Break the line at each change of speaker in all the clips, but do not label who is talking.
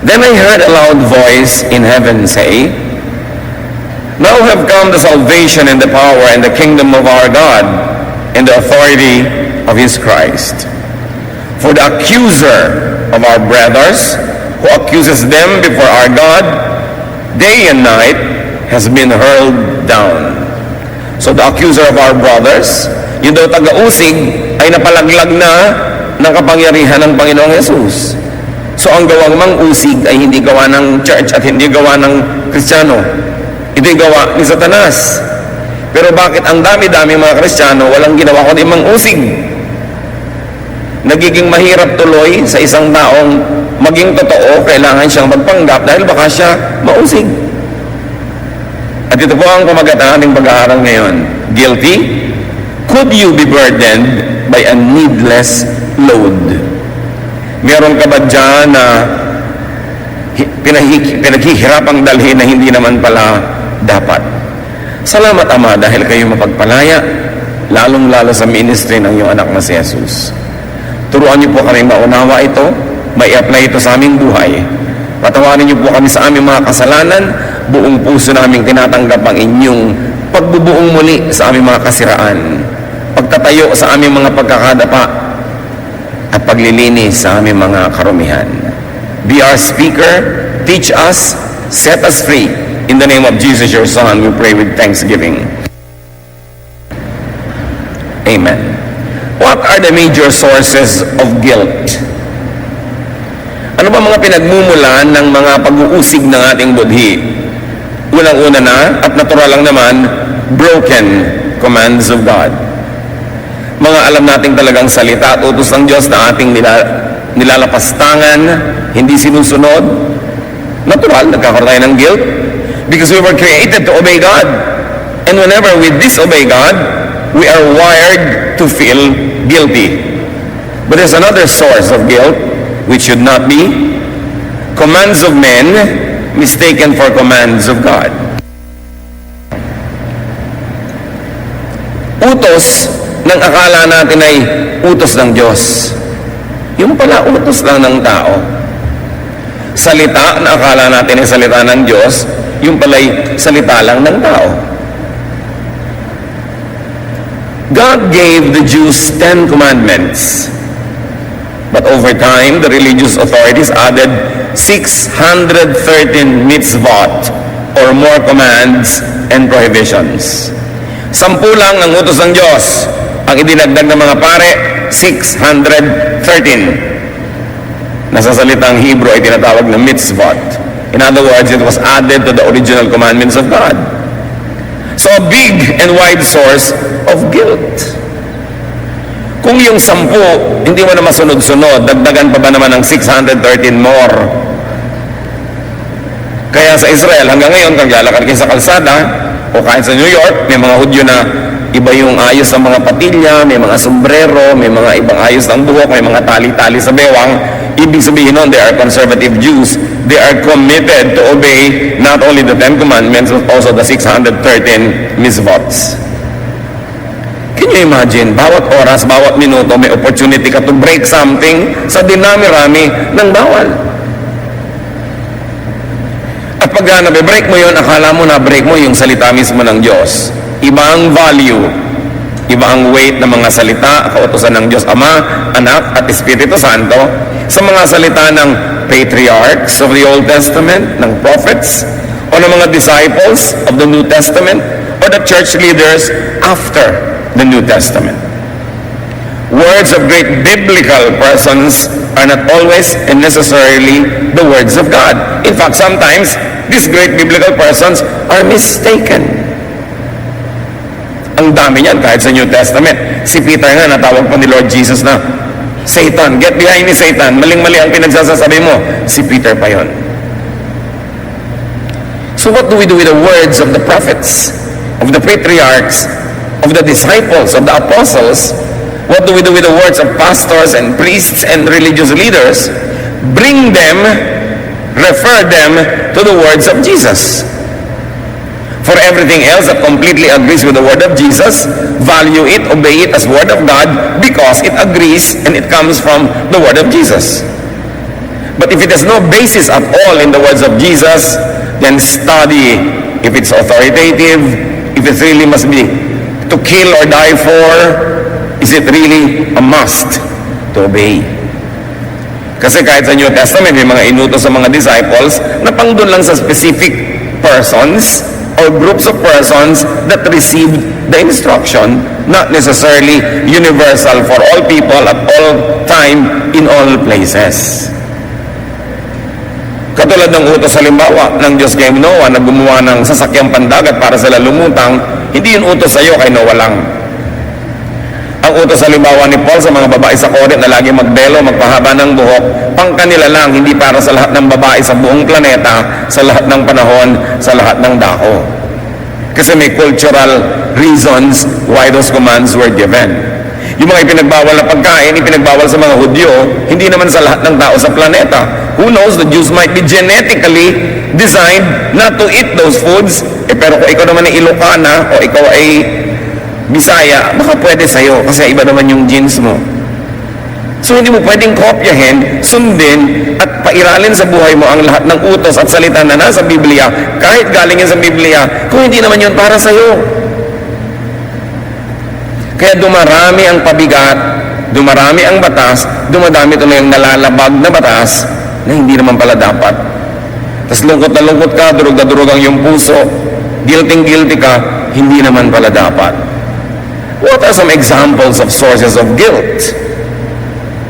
Then I heard a loud voice in heaven say, Now have come the salvation and the power and the kingdom of our God and the authority of his Christ. For the accuser of our brothers, who accuses them before our God, day and night, has been hurled down. So the accuser of our brothers, yung daw taga-usig, ay napalaglag na ng kapangyarihan ng Panginoong Yesus. So ang gawang mang-usig ay hindi gawa ng church at hindi gawa ng Kristiyano. Ito'y gawa ni Satanas. Pero bakit ang dami-dami mga Kristiyano walang ginawa kundi mang-usig? Nagiging mahirap tuloy sa isang taong maging totoo, kailangan siyang magpanggap dahil baka siya mausig. At ito po ang kumagat ng ating pag-aaral ngayon. Guilty? Could you be burdened by a needless load? Meron ka ba dyan na pinaghihirapang dalhin na hindi naman pala dapat? Salamat Ama dahil kayo mapagpalaya, lalong-lalo sa ministry ng iyong anak na si Jesus. Turuan niyo po kami maunawa ito, mai-apply ito sa aming buhay. Patawarin niyo po kami sa aming mga kasalanan, buong puso naming tinatanggap ang inyong pagbubuong muli sa aming mga kasiraan, pagtatayo sa aming mga pagkakadapa, at paglilinis sa aming mga karumihan. Be our speaker, teach us, set us free. In the name of Jesus, your Son, we pray with thanksgiving. Amen. What are the major sources of guilt? Ano ba mga pinagmumulan ng mga pag-uusig ng ating budhi? Unang-una na, at natural lang naman, broken commands of God. Mga alam nating talagang salita at utos ng Diyos na ating nilalapastangan, hindi sinusunod. Natural, nagkakaroon tayo ng guilt because we were created to obey God. And whenever we disobey God, we are wired to feel guilty. But there's another source of guilt, which should not be commands of men mistaken for commands of God. Utos ng akala natin ay utos ng Diyos. Yung pala utos lang ng tao. Salita na akala natin ay salita ng Diyos, yung pala'y salita lang ng tao. God gave the Jews 10 commandments. But over time, the religious authorities added 613 mitzvot or more commands and prohibitions. 10 lang ang utos ng Diyos. Ang idinagdag ng mga pare, 613. Nasa salitang Hebrew ay tinatawag na mitzvot. In other words, it was added to the original commandments of God. So a big and wide source of guilt. Kung yung 10, hindi mo na masunod-sunod, dagdagan pa ba naman ng 613 more? Kaya sa Israel, hanggang ngayon, kung lalakad kayo sa kalsada, o kahit sa New York, may mga Hudyo na iba yung ayos ng mga patilya, may mga sombrero, may mga ibang ayos ng buhok, may mga tali-tali sa bewang. Ibig sabihin nun, they are conservative Jews. They are committed to obey not only the 10 commandments, but also the 613 mitzvots. Can you imagine, bawat oras, bawat minuto, may opportunity ka to break something sa dinami-rami ng bawal. At pag nabe-break mo yun, akala mo na-break mo yung salita mismo ng Diyos. Iba ang value, iba ang weight ng mga salita, kautusan ng Diyos Ama, Anak, at Espiritu Santo sa mga salita ng patriarchs of the Old Testament, ng prophets, o ng mga disciples of the New Testament, or the church leaders after the New Testament. Words of great biblical persons are not always and necessarily the words of God. In fact, sometimes these great biblical persons are mistaken. Ang dami niyan kahit sa New Testament. Si Peter nga natawag pa ni Lord Jesus na, Satan, get behind me Satan, maling-mali ang pinagsasasabi mo. Si Peter pa yon. So what do we do with the words of the prophets, of the patriarchs, of the disciples, of the apostles? What do we do with the words of pastors and priests and religious leaders? Bring them, refer them to the words of Jesus. For everything else that completely agrees with the word of Jesus, value it, obey it as word of God because it agrees and it comes from the word of Jesus. But if it has no basis at all in the words of Jesus, then study if it's authoritative, if it really must be to kill or die for, is it really a must to obey? Kasi kahit sa New Testament, may mga inutos sa mga disciples na pang doon lang sa specific persons or groups of persons that received the instruction, not necessarily universal for all people at all time, in all places. Katulad ng utos halimbawa ng Diyos kay Noah na gumawa ng sasakyang pandagat para sila lumutang, hindi yun utos sa iyo, kay Noah lang. Ang utos halimbawa ni Paul sa mga babae sa Corinth na lagi magbelo, magpahaba ng buhok, pang kanila lang, hindi para sa lahat ng babae sa buong planeta, sa lahat ng panahon, sa lahat ng dako. Kasi may cultural reasons why those commands were given. Yung mga ipinagbawal na pagkain, ipinagbawal sa mga Hudyo, hindi naman sa lahat ng tao sa planeta. Who knows, the Jews might be genetically designed not to eat those foods. Pero kung ikaw naman ay Ilocana o ikaw ay Bisaya, baka pwede sa'yo kasi iba naman yung genes mo. So hindi mo pwedeng kopyahin, sundin, at pairalin sa buhay mo ang lahat ng utos at salita na nasa Biblia, kahit galing yan sa Biblia, kung hindi naman yun para sa'yo. Kaya dumarami ang pabigat, dumarami ang batas, dumadami ito na yung nalalabag na batas na hindi naman pala dapat. Tapos lungkot na lungkot ka, durog na durog ang iyong puso, guilty ka, hindi naman pala dapat. What are some examples of sources of guilt?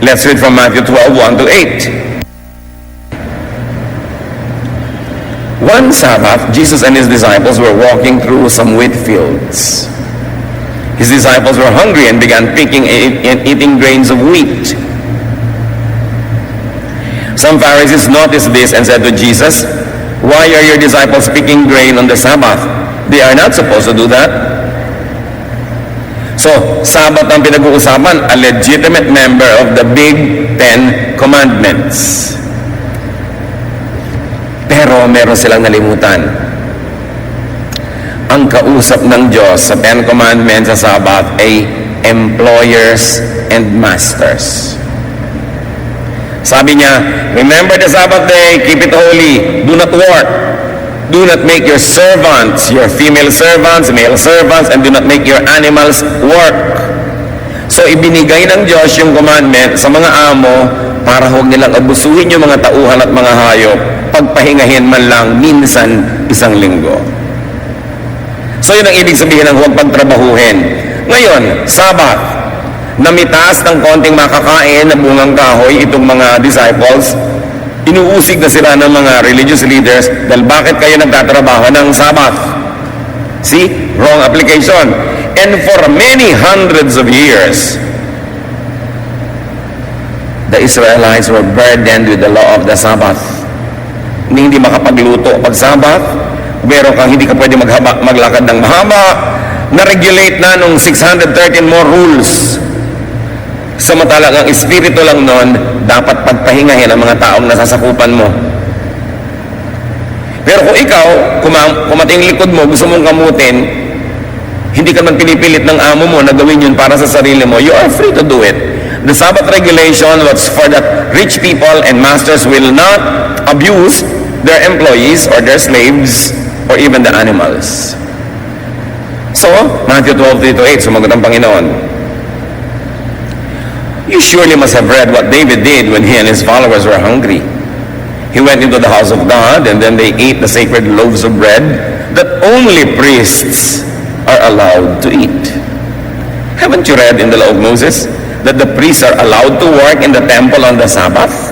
Let's read from Matthew 12, 1 to 8. One Sabbath, Jesus and his disciples were walking through some wheat fields. His disciples were hungry and began picking and eating grains of wheat. Some Pharisees noticed this and said to Jesus, "Why are your disciples picking grain on the Sabbath? They are not supposed to do that." So, Sabbath ang pinag-uusapan, a legitimate member of the Big Ten Commandments. Pero meron silang nalimutan. Ang kausap ng Diyos sa Ten Commandments sa Sabbath ay employers and masters. Sabi niya, remember the Sabbath day, keep it holy, do not work. Do not make your servants, your female servants, male servants, and do not make your animals work. So, ibinigay ng Diyos yung commandment sa mga amo para huwag nilang abusuhin yung mga tauhan at mga hayop, pagpahingahin man lang minsan isang linggo. So, yun ang ibig sabihin ng huwag pagtrabahuhin. Ngayon, Sabbath, namitaas ng konting makakain na bungang kahoy itong mga disciples, inuusig na sila ng mga religious leaders dahil bakit kayo nagtatrabaho ng Sabbath? See? Wrong application. And for many hundreds of years, the Israelites were burdened with the law of the Sabbath. Hindi makapagluto pag Sabbath, meron kang hindi ka pwede maglakad ng mahaba, na-regulate na nung 613 more rules. Samantalang ang espiritu lang nun, dapat pagpahingahin ang mga taong nasasakupan mo. Pero kung ikaw, kumating likod mo, gusto mong kamutin, hindi ka man pinipilit ng amo mo na gawin yun para sa sarili mo, you are free to do it. The Sabbath regulation was for that rich people and masters will not abuse their employees or their slaves or even the animals. So, Matthew 12, 3-8, sumagot ang Panginoon. You surely must have read what David did when he and his followers were hungry. He went into the house of God and then they ate the sacred loaves of bread that only priests are allowed to eat. Haven't you read in the law of Moses that the priests are allowed to work in the temple on the Sabbath?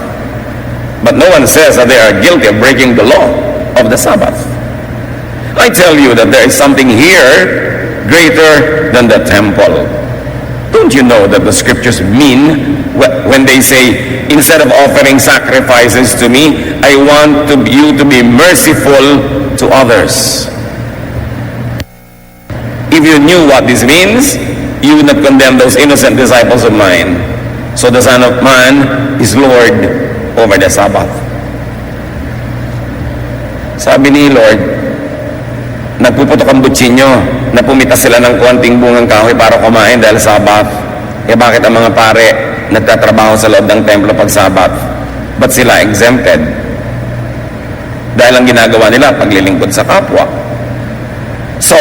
But no one says that they are guilty of breaking the law of the Sabbath. I tell you that there is something here greater than the temple. Don't you know that the scriptures mean when they say, instead of offering sacrifices to me, I want you to be merciful to others? If you knew what this means, you would not condemn those innocent disciples of mine. So the Son of Man is Lord over the Sabbath. Sabi ni Lord, nagpuputok ang butsinyo na pumitas sila ng konting bungang kahoy para kumain dahil Sabbath. Eh bakit ang mga pare nagtatrabaho sa loob ng templo pag Sabbath? But sila exempted. Dahil ang ginagawa nila, paglilingkod sa kapwa. So,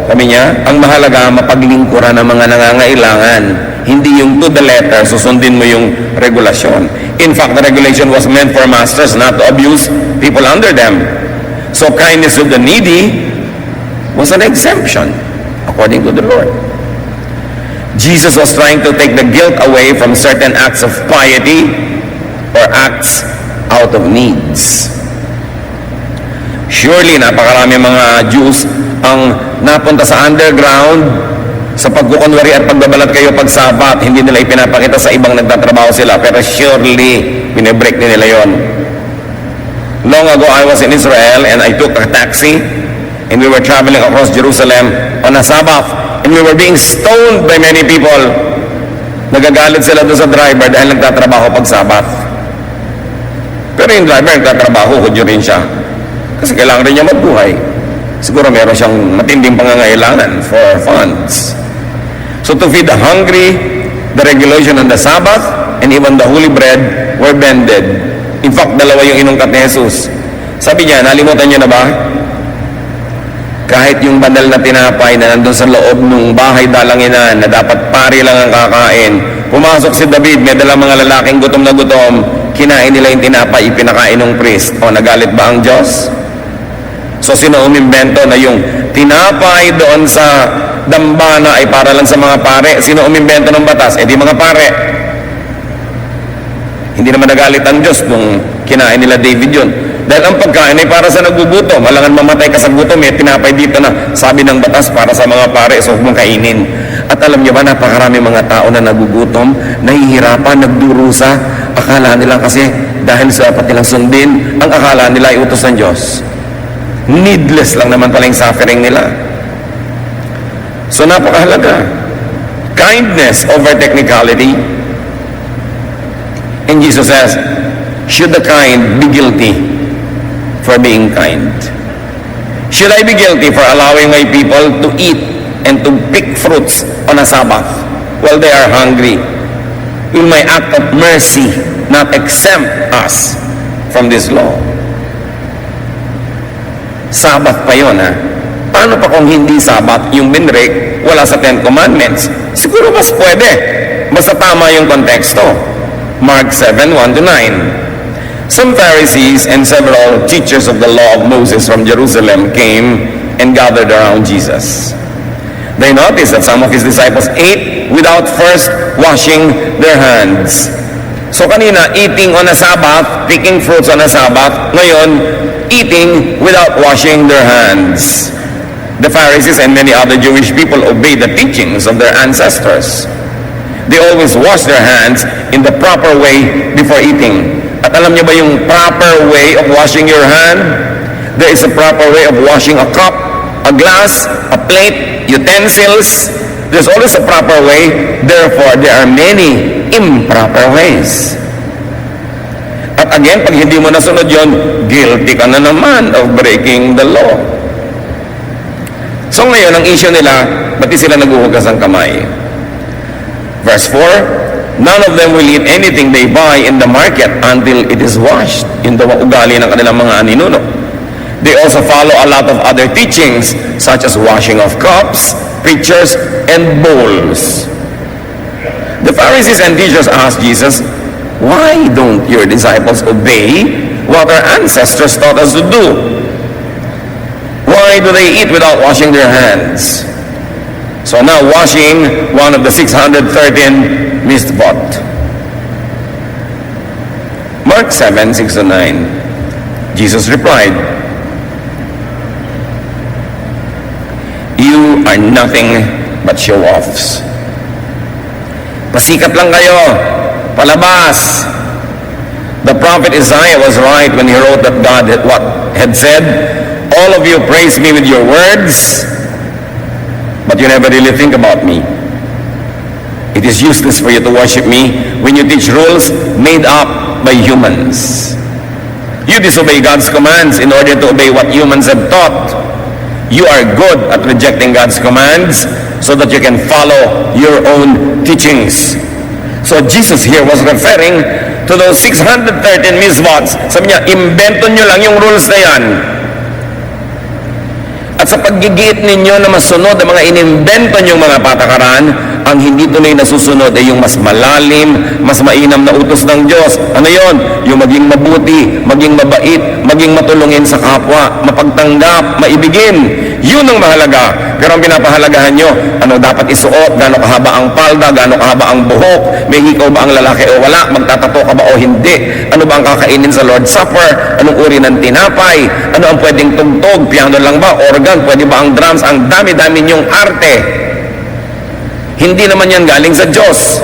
sabi niya, ang mahalaga, mapaglingkuran ng mga nangangailangan. Hindi yung to the letter, susundin mo yung regulasyon. In fact, the regulation was meant for masters not to abuse people under them. So, kindness to the needy was an exemption, according to the Lord. Jesus was trying to take the guilt away from certain acts of piety or acts out of needs. Surely, napakarami mga Jews ang napunta sa underground sa pagkukunwari at pagbabalat kayo pag Sabat. Hindi nila ipinapakita sa ibang nagtatrabaho sila, pero surely, pinibreak din nila yon. Long ago, I was in Israel and I took a taxi and we were traveling across Jerusalem on a Sabbath and we were being stoned by many people. Nagagalit sila doon sa driver dahil nagtatrabaho pag Sabbath. Pero yung driver nagtatrabaho, Hudyo rin siya. Kasi kailangan rin niya magbuhay. Siguro meron siyang matinding pangangailangan for funds. So to feed the hungry, the regulation on the Sabbath and even the holy bread were bended. In fact, dalawa yung inungkat ni Jesus. Sabi niya, nalimutan niyo na ba? Kahit yung banal na tinapay na nandun sa loob ng bahay dalanginan na dapat pari lang ang kakain, pumasok si David, may dalang mga lalaking gutom na gutom, kinain nila yung tinapay, ipinakain ng priest. O, nagalit ba ang Diyos? So, sino umimbento na yung tinapay doon sa dambana ay para lang sa mga pare? Sino umimbento ng batas? Eh di mga pare. Hindi naman nagalit ang Diyos nung kinain nila David yun. Dahil ang pagkain ay para sa nagugutom. Malangan mamatay ka sa gutom, may tinapay dito na sabi ng batas para sa mga pare, so huwag mong kainin. At alam niyo ba, napakarami mga tao na nagugutom, nahihirapan, nagdurusa. Akala nila kasi dahil sa dapat nilang sundin, ang akala nila ay utos ng Diyos. Needless lang naman pala yung suffering nila. So napakahalaga. Kindness over technicality. And Jesus says, should the kind be guilty for being kind? Should I be guilty for allowing my people to eat and to pick fruits on a Sabbath while they are hungry? Will my act of mercy not exempt us from this law? Sabbath pa yun, ha? Paano pa kung hindi Sabbath yung binrek, wala sa Ten Commandments? Siguro mas pwede. Basta tama yung konteksto. Mark 7:1-9. Some Pharisees and several teachers of the law of Moses from Jerusalem came and gathered around Jesus. They noticed that some of his disciples ate without first washing their hands. So kanina, eating on a Sabbath, picking fruits on a Sabbath. Ngayon, eating without washing their hands. The Pharisees and many other Jewish people obeyed the teachings of their ancestors. They always wash their hands in the proper way before eating. At alam niyo ba yung proper way of washing your hand? There is a proper way of washing a cup, a glass, a plate, utensils. There's always a proper way. Therefore, there are many improper ways. At again, pag hindi mo nasunod yon, guilty ka na naman of breaking the law. So ngayon, ang issue nila, ba't sila naghuhugas ng kamay? Verse 4, none of them will eat anything they buy in the market until it is washed. Yun daw ang ugali ng kanilang mga aninuno. They also follow a lot of other teachings such as washing of cups, pitchers, and bowls. The Pharisees and teachers asked Jesus, why don't your disciples obey what our ancestors taught us to do? Why do they eat without washing their hands? So now washing one of the 613 mitzvot. Mark 7:6-9. Jesus replied, you are nothing but show-offs. Pasikat lang kayo, palabas. The prophet Isaiah was right when he wrote that God had said, all of you praise me with your words, but you never really think about me. It is useless for you to worship me when you teach rules made up by humans. You disobey God's commands in order to obey what humans have taught. You are good at rejecting God's commands so that you can follow your own teachings. So Jesus here was referring to those 613 mitzvahs. Sabi niya, imbento nyo lang yung rules na yan. At sa paggigiit ninyo na masunod ang mga inimbento nyong mga patakaran, ang hindi tuloy nasusunod ay yung mas malalim, mas mainam na utos ng Diyos. Ano yon? Yung maging mabuti, maging mabait, maging matulungin sa kapwa, mapagtanggap, maibigin. Yun ang mahalaga. Pero ang pinapahalagahan nyo, ano dapat isuot, gaano kahaba ang palda, gaano kahaba ang buhok, may hikaw ba ang lalaki o wala, magtatato ka ba o hindi, ano ba ang kakainin sa Lord's Supper, anong uri ng tinapay, ano ang pwedeng tugtog, piano lang ba, organ, pwede ba ang drums, ang dami-dami nyong arte. Hindi naman yan galing sa Diyos.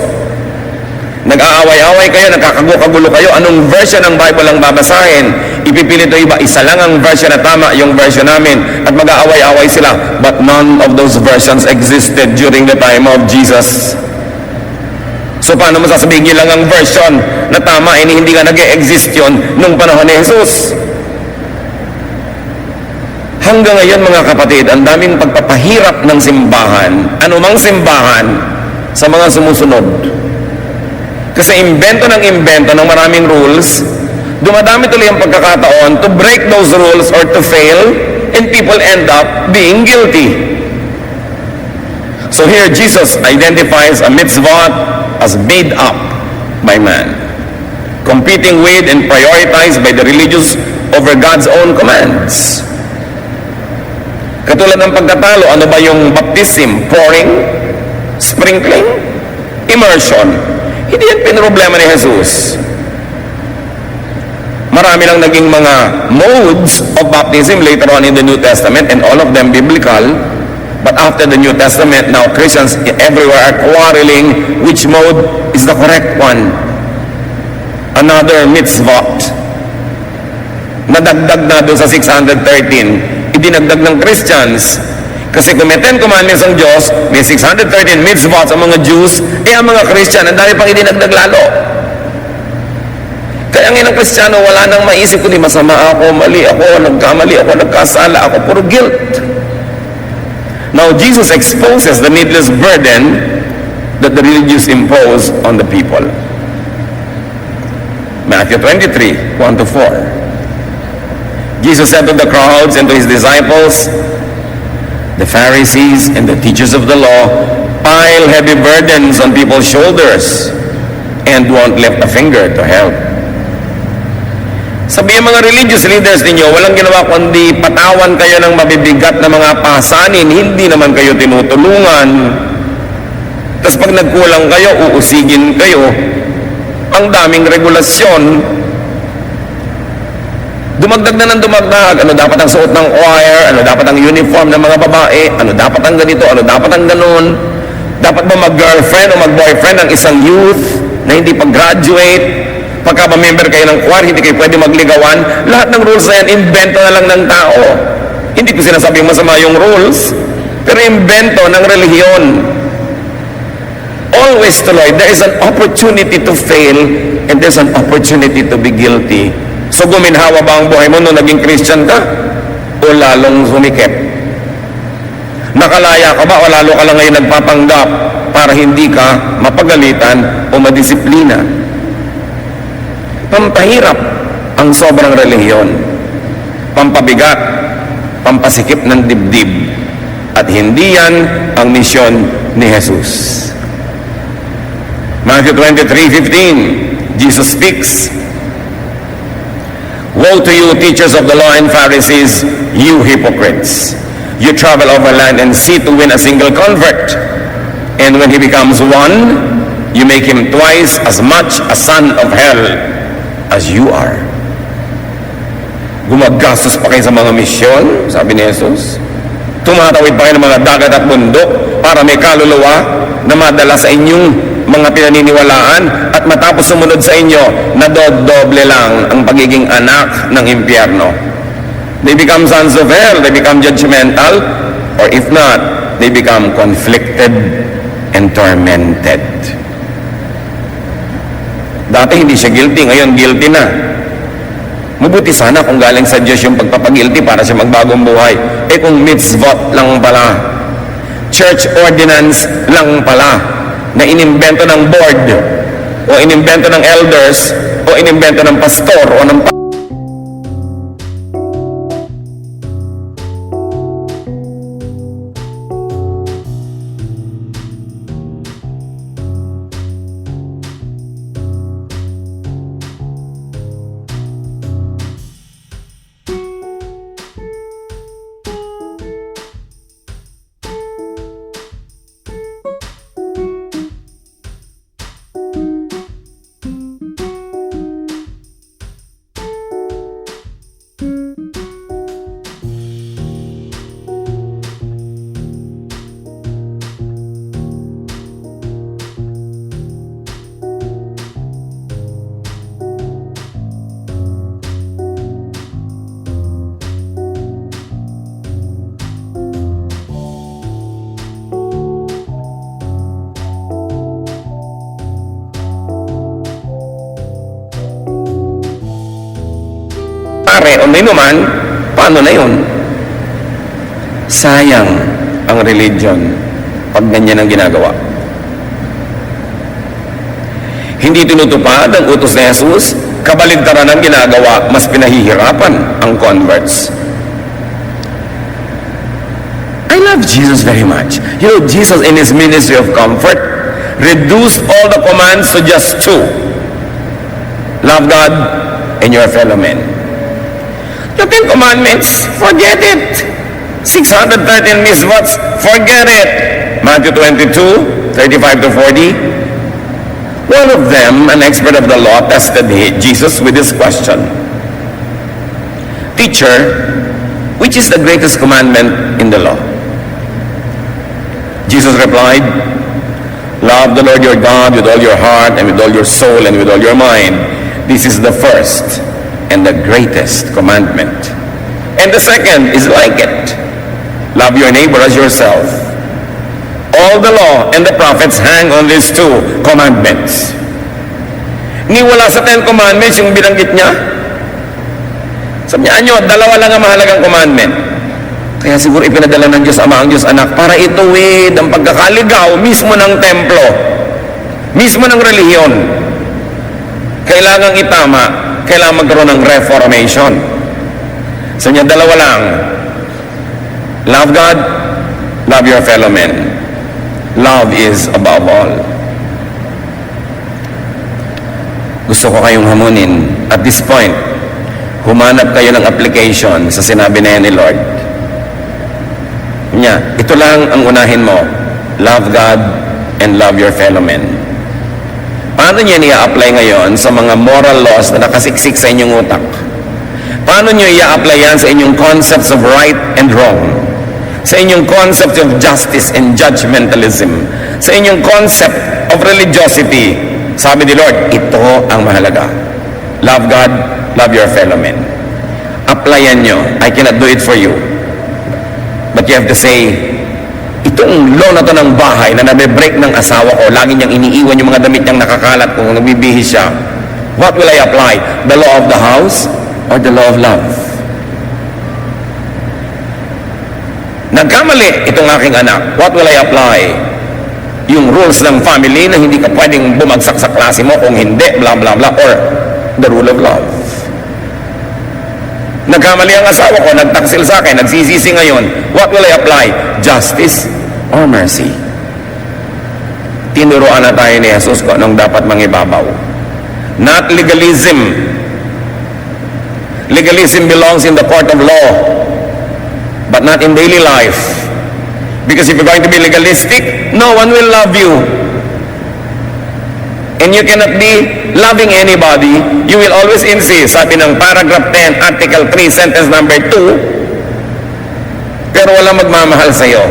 Nag-aaway-away kayo, nagkakagulo kayo, anong version ng Bible ang babasahin? Ipipilit o iba, isa lang ang version na tama, yung version namin, at mag-aaway-away sila. But none of those versions existed during the time of Jesus. So paano mo sasabihin nyo lang ang version na tama, hindi nga nag-e-exist yun nung panahon ni Jesus? Hanggang ngayon mga kapatid, ang daming pagpapahirap ng simbahan, anumang simbahan, sa mga sumusunod. Kasi imbento ng maraming rules, dumadami tuloy ang pagkakataon to break those rules or to fail, and people end up being guilty. So here Jesus identifies a mitzvah as made up by man, competing with and prioritized by the religious over God's own commands. Katulad ng pagtatalo, ano ba yung baptism? Pouring? Sprinkling? Immersion? Hindi yan pinroblema ni Jesus. Marami lang naging mga modes of baptism later on in the New Testament, and all of them biblical. But after the New Testament, now Christians everywhere are quarreling which mode is the correct one. Another mitzvah. Nadagdag na doon sa 613. Idinagdag ng Christians. Kasi kung may 10 commandments ang Diyos, may 613 mitzvahs ang mga Jews, ang mga Christian, ang dami pang idinagdag lalo. Kaya ngayon ang Kristiyano, wala nang maisip kundi masama ako, mali ako, nagkamali ako, nagkasala ako, puro guilt. Now, Jesus exposes the needless burden that the religious impose on the people. Matthew 23, 1-4. Jesus said to the crowds and to his disciples, the Pharisees and the teachers of the law pile heavy burdens on people's shoulders and won't lift a finger to help. Sabi mga religious leaders ninyo, walang ginawa kundi patawan kayo ng mabibigat na mga pasanin, hindi naman kayo tinutulungan. Tapos pag nagkulang kayo, uusigin kayo. Ang daming regulasyon. Dumagdag na ng dumagdag, ano dapat ang suot ng choir, ano dapat ang uniform ng mga babae, ano dapat ang ganito, ano dapat ang ganun. Dapat ba mag-girlfriend o mag-boyfriend ang isang youth na hindi pag-graduate? Pagka ba-member kayo ng choir, hindi kayo pwede magligawan. Lahat ng rules na yan, invento na lang ng tao. Hindi ko sinasabing masama yung rules, pero invento ng relihiyon. Always tuloy, there is an opportunity to fail and there's an opportunity to be guilty. So guminhawa ba ang buhay mo nung naging Christian ka? O lalong sumikip? Nakalaya ka ba o lalo ka lang ngayon nagpapanggap para hindi ka mapagalitan o madisiplina? Pampahirap ang sobrang relihiyon. Pampabigat, pampasikip ng dibdib. At hindi yan ang misyon ni Jesus. Matthew 23:15, Jesus speaks, woe to you, teachers of the law and Pharisees, you hypocrites! You travel over land and sea to win a single convert. And when he becomes one, you make him twice as much a son of hell as you are. Gumagastos pa kayo sa mga misyon, sabi ni Jesus. Tumatawid pa kayo ng mga dagat at bundok para may kaluluwa na madala sa inyong mga pinaniniwalaan, at matapos sumunod sa inyo, nadodoble lang ang pagiging anak ng impyerno. They become sons of hell, they become judgmental, or if not, they become conflicted and tormented. Dati hindi siya guilty, ngayon guilty na. Mabuti sana kung galing sa Diyos yung pagpapagilty para siya magbagong buhay. Kung mitzvot lang pala, church ordinance lang pala, na inimbento ng board o inimbento ng elders o inimbento ng pastor o ng pare o may naman, paano na yun? Sayang ang religion pag ganyan ang ginagawa. Hindi tinutupad ang utos ni Jesus, kabaligtaran ang ginagawa, mas pinahihirapan ang converts. I love Jesus very much. You know, Jesus in His ministry of comfort reduced all the commands to just two. Love God and your fellow men. The 10 Commandments, forget it. 613 mitzvahs, forget it. Matthew 22, 35 to 40. One of them, an expert of the law, tested Jesus with this question. Teacher, which is the greatest commandment in the law? Jesus replied, love the Lord your God with all your heart and with all your soul and with all your mind. This is the first and the greatest commandment. And the second is like it. Love your neighbor as yourself. All the law and the prophets hang on these two commandments. Ni wala sa 10 commandments yung binanggit niya. Sabi niya, dalawa lang ang mahalagang commandment. Kaya siguro ipinadala ng Diyos Ama ang Diyos Anak para ituwid ang pagkakaligaw mismo ng templo, mismo ng relihiyon. Kailangang itama, kailangan magkaroon ng reformation. Sa niya, dalawa lang. Love God, love your fellow men. Love is above all. Gusto ko kayong hamunin. At this point, humanap kayo ng application sa sinabi na yan ni Lord. Niya, ito lang ang unahin mo. Love God and love your fellow men. Paano niya i-apply ngayon sa mga moral laws na nakasiksik sa inyong utak? Paano niyo i-apply yan sa inyong concepts of right and wrong? Sa inyong concept of justice and judgmentalism? Sa inyong concept of religiosity? Sabi ni Lord, ito ang mahalaga. Love God, love your fellow men. Applyan nyo. I cannot do it for you. But you have to say, itong law na to ng bahay na nabe-break ng asawa ko, lagi niyang iniiwan yung mga damit niyang nakakalat kung nagbibihis siya. What will I apply? The law of the house or the law of love? Nagkamali itong aking anak. What will I apply? Yung rules ng family na hindi ka pwedeng bumagsak sa klase mo kung hindi, blah blah blah, or the rule of love. Nagkamali ang asawa ko, nagtaksil sa akin, nagsisisi ngayon. What will I apply? Justice or mercy? Tinuruan na tayo ni Jesus kung anong dapat mangibabaw. Not legalism. Legalism belongs in the court of law, but not in daily life. Because if you're going to be legalistic, no one will love you. And you cannot be loving anybody. You will always insist. Sabi ng paragraph 10, article 3, sentence number 2, pero walang magmamahal sa'yo.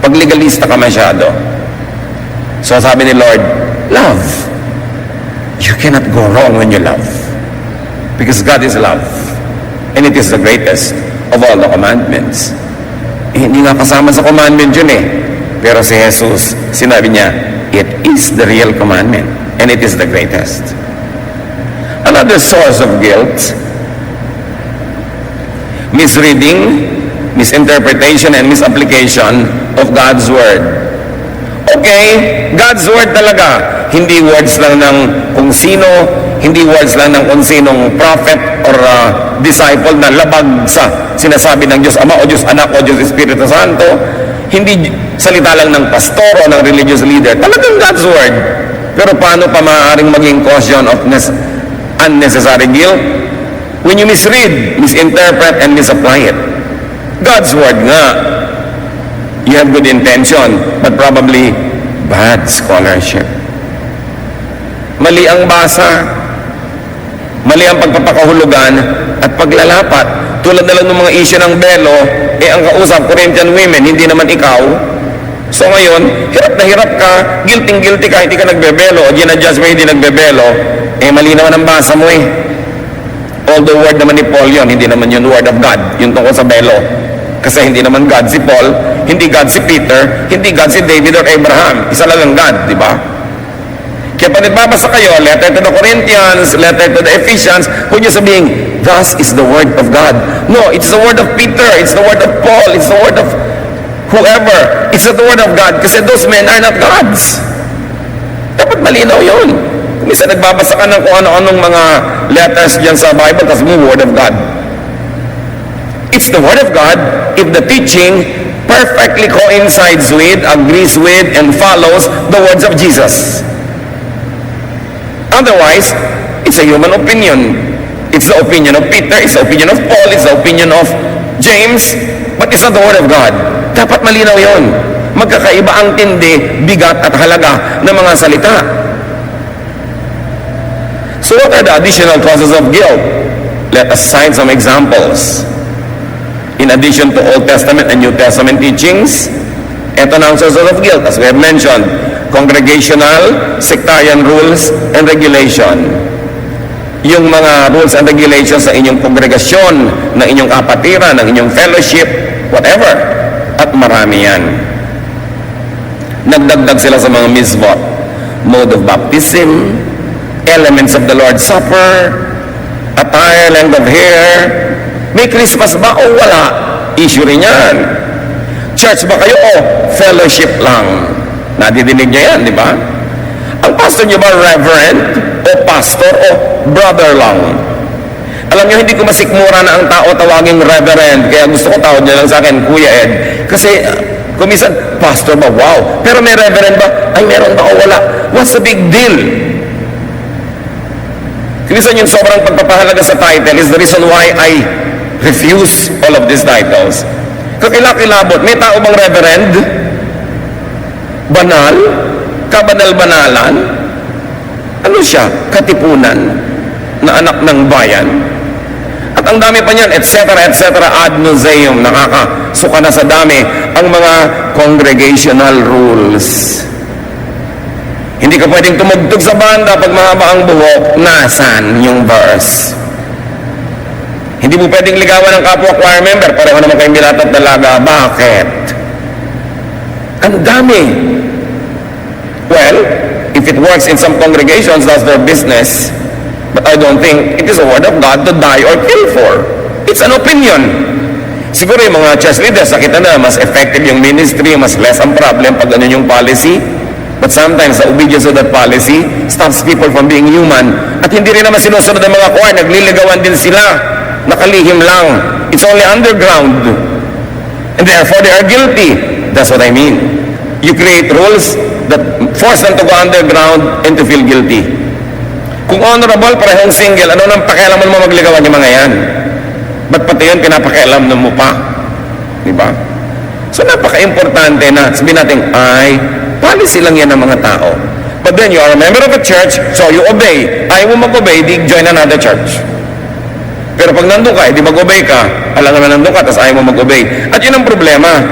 Pag legalista ka masyado. So sabi ni Lord, love. You cannot go wrong when you love. Because God is love. And it is the greatest of all the commandments. Hindi nga kasama sa commandment yun eh. Pero si Jesus, sinabi niya, it is the real commandment. And it is the greatest. Another source of guilt, misreading, misinterpretation, and misapplication of God's Word. Okay, God's word talaga. Hindi words lang ng kung sino, hindi words lang ng kung sinong prophet or disciple na labag sa sinasabi ng Diyos Ama o Diyos Anak o Diyos Espiritu Santo. Hindi salita lang ng pastor o ng religious leader. Talagang God's word. Pero paano pa maaaring maging caution of unnecessary guilt? When you misread, misinterpret, and misapply it. God's word nga. You have good intention, but probably bad scholarship. Mali ang basa, mali ang pagpapakahulugan at paglalapat. Tulad na lang ng mga issue ng belo, ang kausap, Corinthian women, hindi naman ikaw. So ngayon, hirap na hirap ka, guilty ka, hindi ka nagbebelo, o ginadjust mo hindi nagbebelo, mali naman ang basa mo Although word naman ni Paul yun, hindi naman yun word of God, yung tungkol sa belo. Kasi hindi naman God si Paul, hindi God si Peter, hindi God si David or Abraham. Isa lang ang God, di ba? Kaya pag nagbabasa kayo, letter to the Corinthians, letter to the Ephesians, huwag niyo sabihin, thus is the word of God. No, it's the word of Peter, it's the word of Paul, it's the word of whoever. It's not the word of God kasi those men are not gods. Dapat malinaw yun. Minsan nagbabasa ka ng kung ano-anong mga letters dyan sa Bible kasi mo word of God. It's the word of God if the teaching perfectly coincides with, agrees with, and follows the words of Jesus. Otherwise, it's a human opinion. It's the opinion of Peter, it's the opinion of Paul, it's the opinion of James, but it's not the word of God. Dapat malinaw yon. Magkakaiba ang tindi, bigat at halaga ng mga salita. So what are the additional causes of guilt? Let us cite some examples. In addition to Old Testament and New Testament teachings, ito na ang sources of guilt, as we have mentioned, congregational, sectarian rules, and regulation. Yung mga rules and regulations sa inyong kongregasyon, ng inyong kapatiran, ng inyong fellowship, whatever. At marami yan. Nagdagdag sila sa mga misvot. Mode of baptism, elements of the Lord's Supper, attire, length of hair. May Christmas ba o wala? Issue rin yan. Church ba kayo o fellowship lang? Nadidinig niya yan, di ba? Ang pastor niyo ba reverend o pastor o brother lang? Alam niyo, hindi ko masikmura na ang tao tawaging reverend, kaya gusto ko tawag niya lang sa akin, Kuya Ed. Kasi kumisan, pastor ba? Wow. Pero may reverend ba? Ay, meron ba o wala? What's the big deal? Kumisan yung sobrang pagpapahalaga sa title is the reason why I refuse all of these titles. Kakilakilabot, may tao bang reverend? Banal? Kabanal-banalan? Ano siya? Katipunan na anak ng bayan? At ang dami pa niyan, etc. ad nauseam, nakakasuka na sa dami ang mga congregational rules. Hindi ka pwedeng tumugtog sa banda pag mahaba ang buhok, nasan yung verse? Hindi mo pwedeng ligawan ng kapwa choir member, pareho naman kayong binata at dalaga. Bakit? Ang dami. Well, if it works in some congregations, that's their business. But I don't think it is a word of God to die or kill for. It's an opinion. Siguro yung mga church leaders, nakita na, mas effective yung ministry, mas less ang problem pag ganun yung policy. But sometimes the obedience of that policy stops people from being human. At hindi rin naman sinusunod ng mga choir, nagliligawan din sila. Nakalihim lang. It's only underground. And therefore they are guilty. That's what I mean. You create rules that force them to go underground and to feel guilty. Kung honorable, parehong single, ano nang pakialaman mo magligawan yung mga yan? Ba't pati yun pinapakialam mo pa? Diba? So napaka-importante na sabihin natin, ay, policy lang yan ng mga tao. But then you are a member of a church, so you obey. Ayaw mo mag-obey, di join another church. Pero pag nandun ka, di mag-obey ka, alam naman nandun ka, tapos ayaw mo mag-obey. At yun ang problema.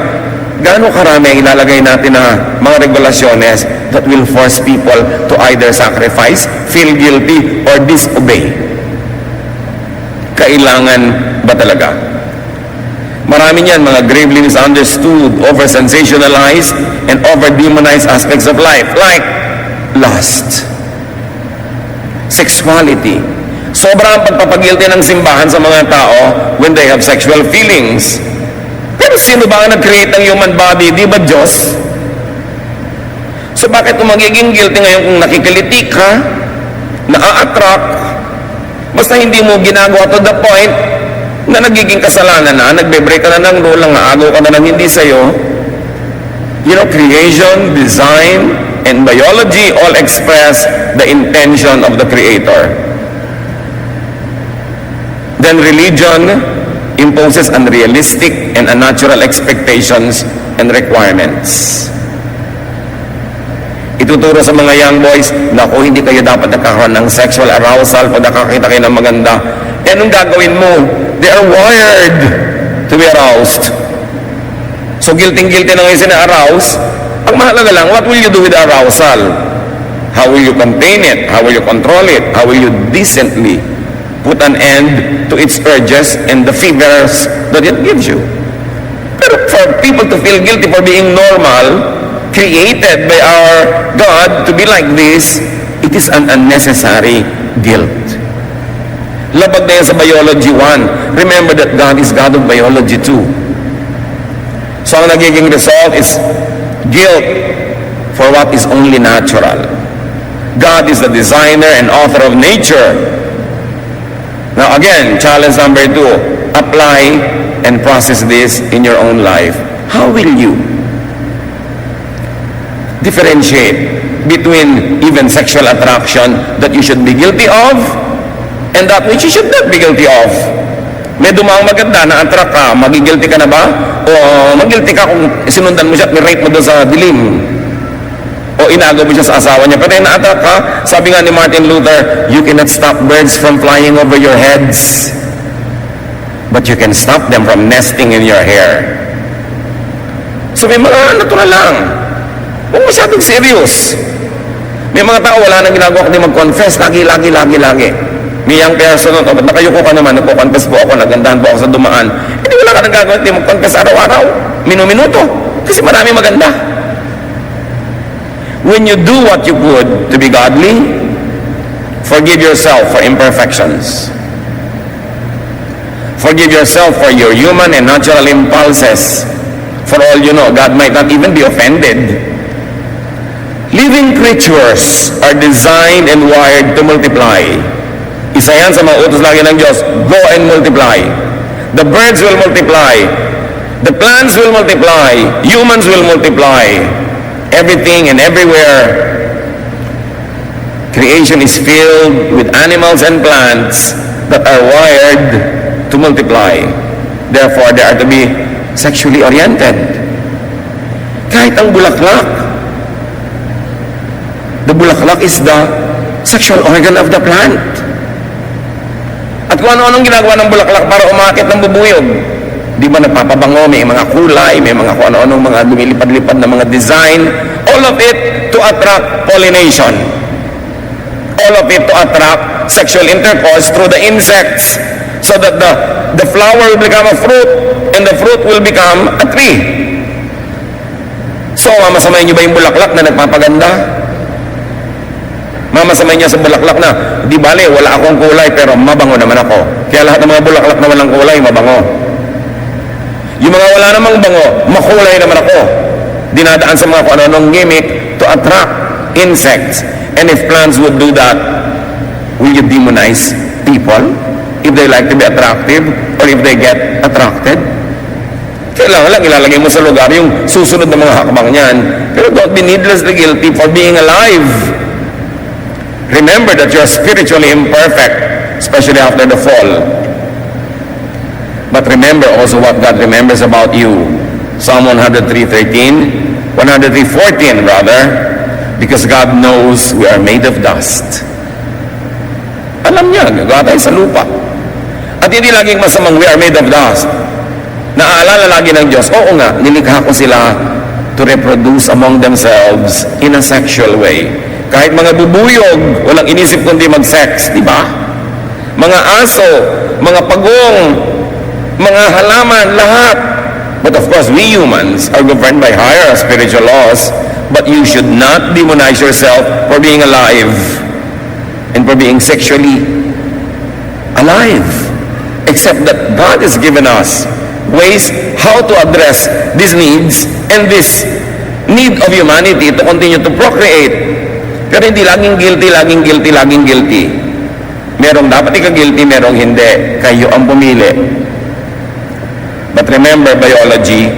Gaano karami ang ilalagay natin na mga regulasyones that will force people to either sacrifice, feel guilty, or disobey? Kailangan ba talaga? Marami niyan, mga gravely misunderstood, over-sensationalized, and over-demonized aspects of life, like lust, sexuality. Sobrang pagpapagilty ng simbahan sa mga tao when they have sexual feelings. Pero sino ba ang nag-create ng human body? Di ba Diyos? So bakit kung magiging guilty ngayon kung nakikiliti ka, na-attract, basta hindi mo ginagawa to the point na nagiging kasalanan na, nagbe-break ka na ng rule, nangaagaw ka na ng hindi sa'yo. You know, creation, design, and biology all express the intention of the Creator. Then religion imposes unrealistic and unnatural expectations and requirements. Ituturo sa mga young boys, naku, hindi kayo dapat nagkakaroon ng sexual arousal pag nakakita kayo ng maganda. E anong gagawin mo? They are wired to be aroused. So guilty na ngayon sina-arouse. Ang mahalaga lang, what will you do with the arousal? How will you contain it? How will you control it? How will you decently put an end to its urges and the fevers that it gives you? Pero for people to feel guilty for being normal, created by our God to be like this, it is an unnecessary guilt. Labag na yan sa biology 1. Remember that God is God of biology 2. So ang nagiging result is guilt for what is only natural. God is the designer and author of nature. Now again, challenge number 2, apply and process this in your own life. How will you differentiate between even sexual attraction that you should be guilty of and that which you should not be guilty of? May dumaang maganda na attract ka, magigilty ka na ba? O magilty ka kung sinundan mo siya at ni-rape mo doon sa dilim? O inagaw mo siya sa asawa niya? Pero na-attract ka, sabi nga ni Martin Luther, you cannot stop birds from flying over your heads, but you can stop them from nesting in your hair. So may mga natural lang. Huwag masyadong serious. May mga tao wala nang ginagawa kundi mag-confess lagi. May young person, ba't nakayuko ka naman, nagpo-confess po ako, nagandahan po ako sa dumaan. Hindi wala ka nang gagawin, hindi mag-confess araw-araw, minuto, kasi marami maganda. When you do what you could to be godly, forgive yourself for imperfections. Forgive yourself for your human and natural impulses. For all you know, God might not even be offended. Living creatures are designed and wired to multiply. Isa yan sa mga utos lagi ng Diyos, go and multiply. The birds will multiply. The plants will multiply. Humans will multiply. Everything and everywhere. Creation is filled with animals and plants that are wired to multiply. Therefore, they are to be sexually oriented. Kahit ang bulaklak, the bulaklak is the sexual organ of the plant. At kung ano-anong ginagawa ng bulaklak para umakit ng bubuyog. Di ba nagpapabango, may mga kulay, may mga kung ano-anong mga lumilipad-lipad na mga design. All of it to attract pollination. All of it to attract sexual intercourse through the insects so that the flower will become a fruit and the fruit will become a tree. So, mamasamayin niyo ba yung bulaklak na nagpapaganda? Mamasamay niya sa bulaklak na, di bale, wala akong kulay pero mabango naman ako. Kaya lahat ng mga bulaklak na walang kulay, mabango. Yung mga wala namang bango, makulay naman ako. Dinadaan sa mga kung ano-anong gimmick to attract insects. And if plants would do that, will you demonize people if they like to be attractive or if they get attracted? Kailangan lang ilalagay mo sa lugar yung susunod na mga hakbang niyan. Pero don't be needlessly guilty for being alive. Remember that you are spiritually imperfect, especially after the fall. But remember also what God remembers about you. Psalm 103:13, 103:14 rather, because God knows we are made of dust. Alam niya, gagawa tayo sa lupa. At hindi laging masamang we are made of dust. Naaalala lagi ng Diyos, oo nga, nilikha ko sila to reproduce among themselves in a sexual way. Kahit mga bubuyog, walang inisip kundi mag-sex, di ba? Mga aso, mga pagong, mga halaman, lahat. But of course, we humans are governed by higher spiritual laws, but you should not demonize yourself for being alive and for being sexually alive. Except that God has given us ways how to address these needs and these need of humanity to continue to procreate. Pero hindi laging guilty, laging guilty, laging guilty. Merong dapat ika-guilty, merong hindi. Kayo ang pumili. But remember, biology,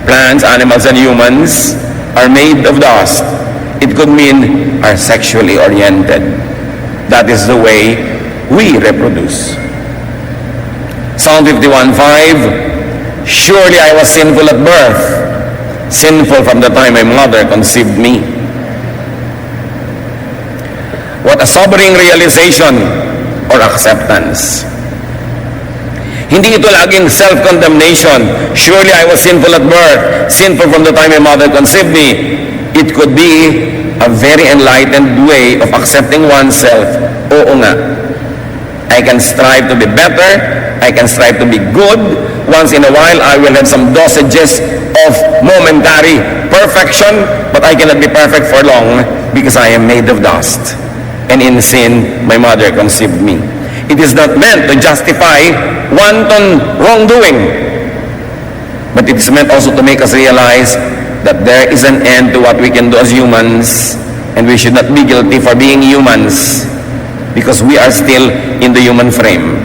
plants, animals, and humans are made of dust. It could mean are sexually oriented. That is the way we reproduce. Psalm 51:5, surely I was sinful at birth, sinful from the time my mother conceived me. What a sobering realization or acceptance. Hindi ito laging self-condemnation. Surely I was sinful at birth, sinful from the time my mother conceived me. It could be a very enlightened way of accepting oneself. Oo nga, I can strive to be better, I can strive to be good. Once in a while, I will have some dosages of momentary perfection, but I cannot be perfect for long because I am made of dust. And in sin, my mother conceived me. It is not meant to justify wanton wrongdoing, but it is meant also to make us realize that there is an end to what we can do as humans, and we should not be guilty for being humans because we are still in the human frame.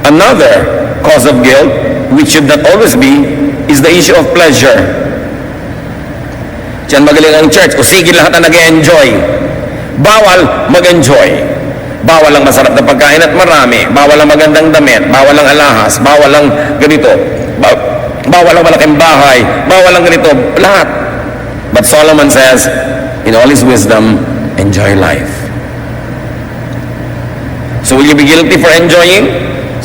Another cause of guilt, which should not always be, is the issue of pleasure. Diyan magaling ang church, o sige lahat na nag-enjoy. Bawal mag-enjoy. Bawal ang masarap na pagkain at marami. Bawal ang magandang damit. Bawal ang alahas. Bawal ang ganito. Bawal ang malaking bahay. Bawal ang ganito. Lahat. But Solomon says, in all his wisdom, enjoy life. So will you be guilty for enjoying?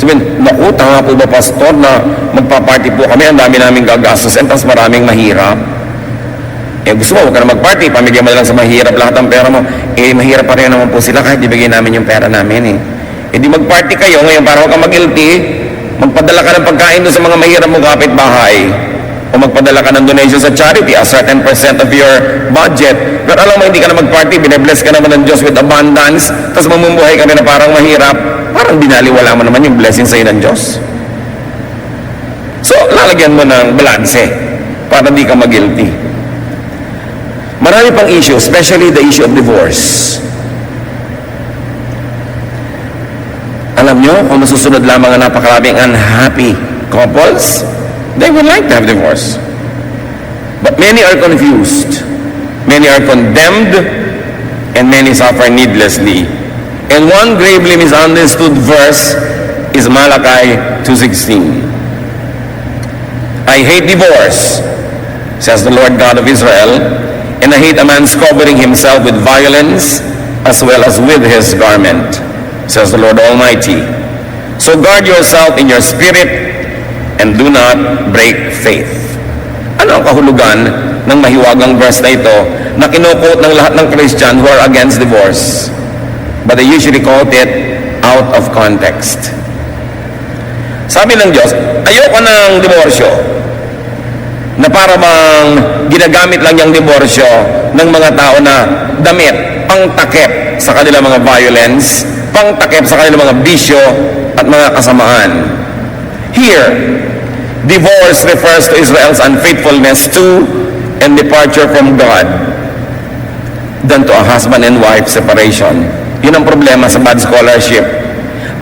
Sabihin, naku, tama po ba pastor na magpa-party po kami, ang dami naming gagastos, and tapos maraming mahirap? Eh gusto mo, huwag ka na mag-party, pamigyan mo na lang sa mahirap lahat ng pera mo. Eh mahirap pa rin naman po sila kahit ibigay namin yung pera namin eh. Eh di mag-party kayo ngayon para huwag ka mag-guilty, magpadala ka ng pagkain doon sa mga mahirap mo kapitbahay. O magpadala ka ng donation sa charity, a certain % of your budget. Pero alam mo, hindi ka na mag-party, bine-bless ka naman ng Diyos with abundance, tapos mamumuhay kami na parang mahirap, parang binaliwala mo naman yung blessing sa'yo ng Diyos. So, lalagyan mo ng balanse para di ka mag-guilty. Marami pang issue, especially the issue of divorce. Alam nyo, kung masusunod lamang ang napakaraming unhappy couples, they would like to have divorce. But many are confused. Many are condemned, and many suffer needlessly. And one gravely misunderstood verse is Malachi 2:16. I hate divorce, says the Lord God of Israel, and I hate a man's covering himself with violence as well as with his garment, says the Lord Almighty. So guard yourself in your spirit and do not break faith. Ano ang kahulugan ng mahiwagang verse na ito na kinuquote ng lahat ng Christian who are against divorce? But they usually quote it out of context. Sabi ng Diyos, ayoko ng diborsyo na para bang ginagamit lang yung diborsyo ng mga tao na damit, pangtakip sa kanilang mga violence, pangtakip sa kanilang mga bisyo at mga kasamaan. Here, divorce refers to Israel's unfaithfulness to and departure from God than to a husband and wife separation. Yun ang problema sa bad scholarship.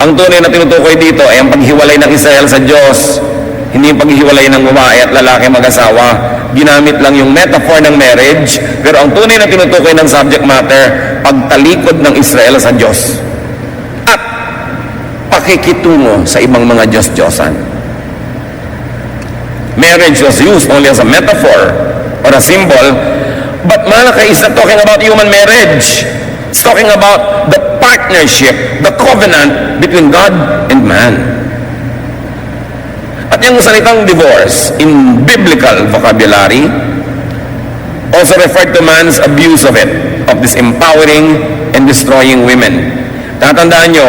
Ang tunay na tinutukoy dito ay ang paghiwalay ng Israel sa Diyos, hindi yung paghiwalay ng babae at lalaki mag-asawa. Ginamit lang yung metaphor ng marriage, pero ang tunay na tinutukoy ng subject matter, pagtalikod ng Israel sa Diyos at pakikitungo sa ibang mga Diyos-Diyosan. Marriage was used only as a metaphor or a symbol, but Malachi is not talking about human marriage. It's talking about the partnership, the covenant between God and man. At yung salitang divorce in biblical vocabulary also referred to man's abuse of it, of disempowering and destroying women. Tatandaan nyo,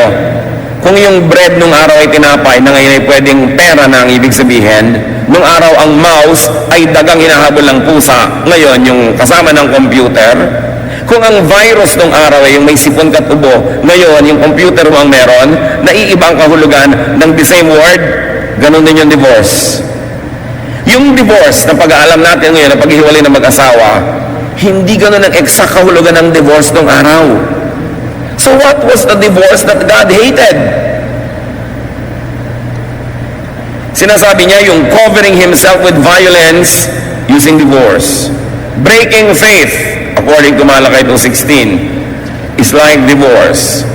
kung yung bread nung araw ay tinapay na ngayon ay pwedeng pera na ang ibig sabihin, nung araw ang mouse ay dagang hinahabol ng pusa, ngayon yung kasama ng computer. Kung ang virus nung araw ay yung may sipon kat ubo, ngayon yung computer mo ang meron, naiiba ang kahulugan ng the same word. Ganon din yung divorce. Yung divorce na pag-aalam natin ngayon, na paghiwalay ng mag-asawa, hindi ganun ang exact kahulugan ng divorce nung araw. So what was the divorce that God hated? Sinasabi niya yung covering himself with violence using divorce. Breaking faith, according to Malakay 2:16, is like divorce.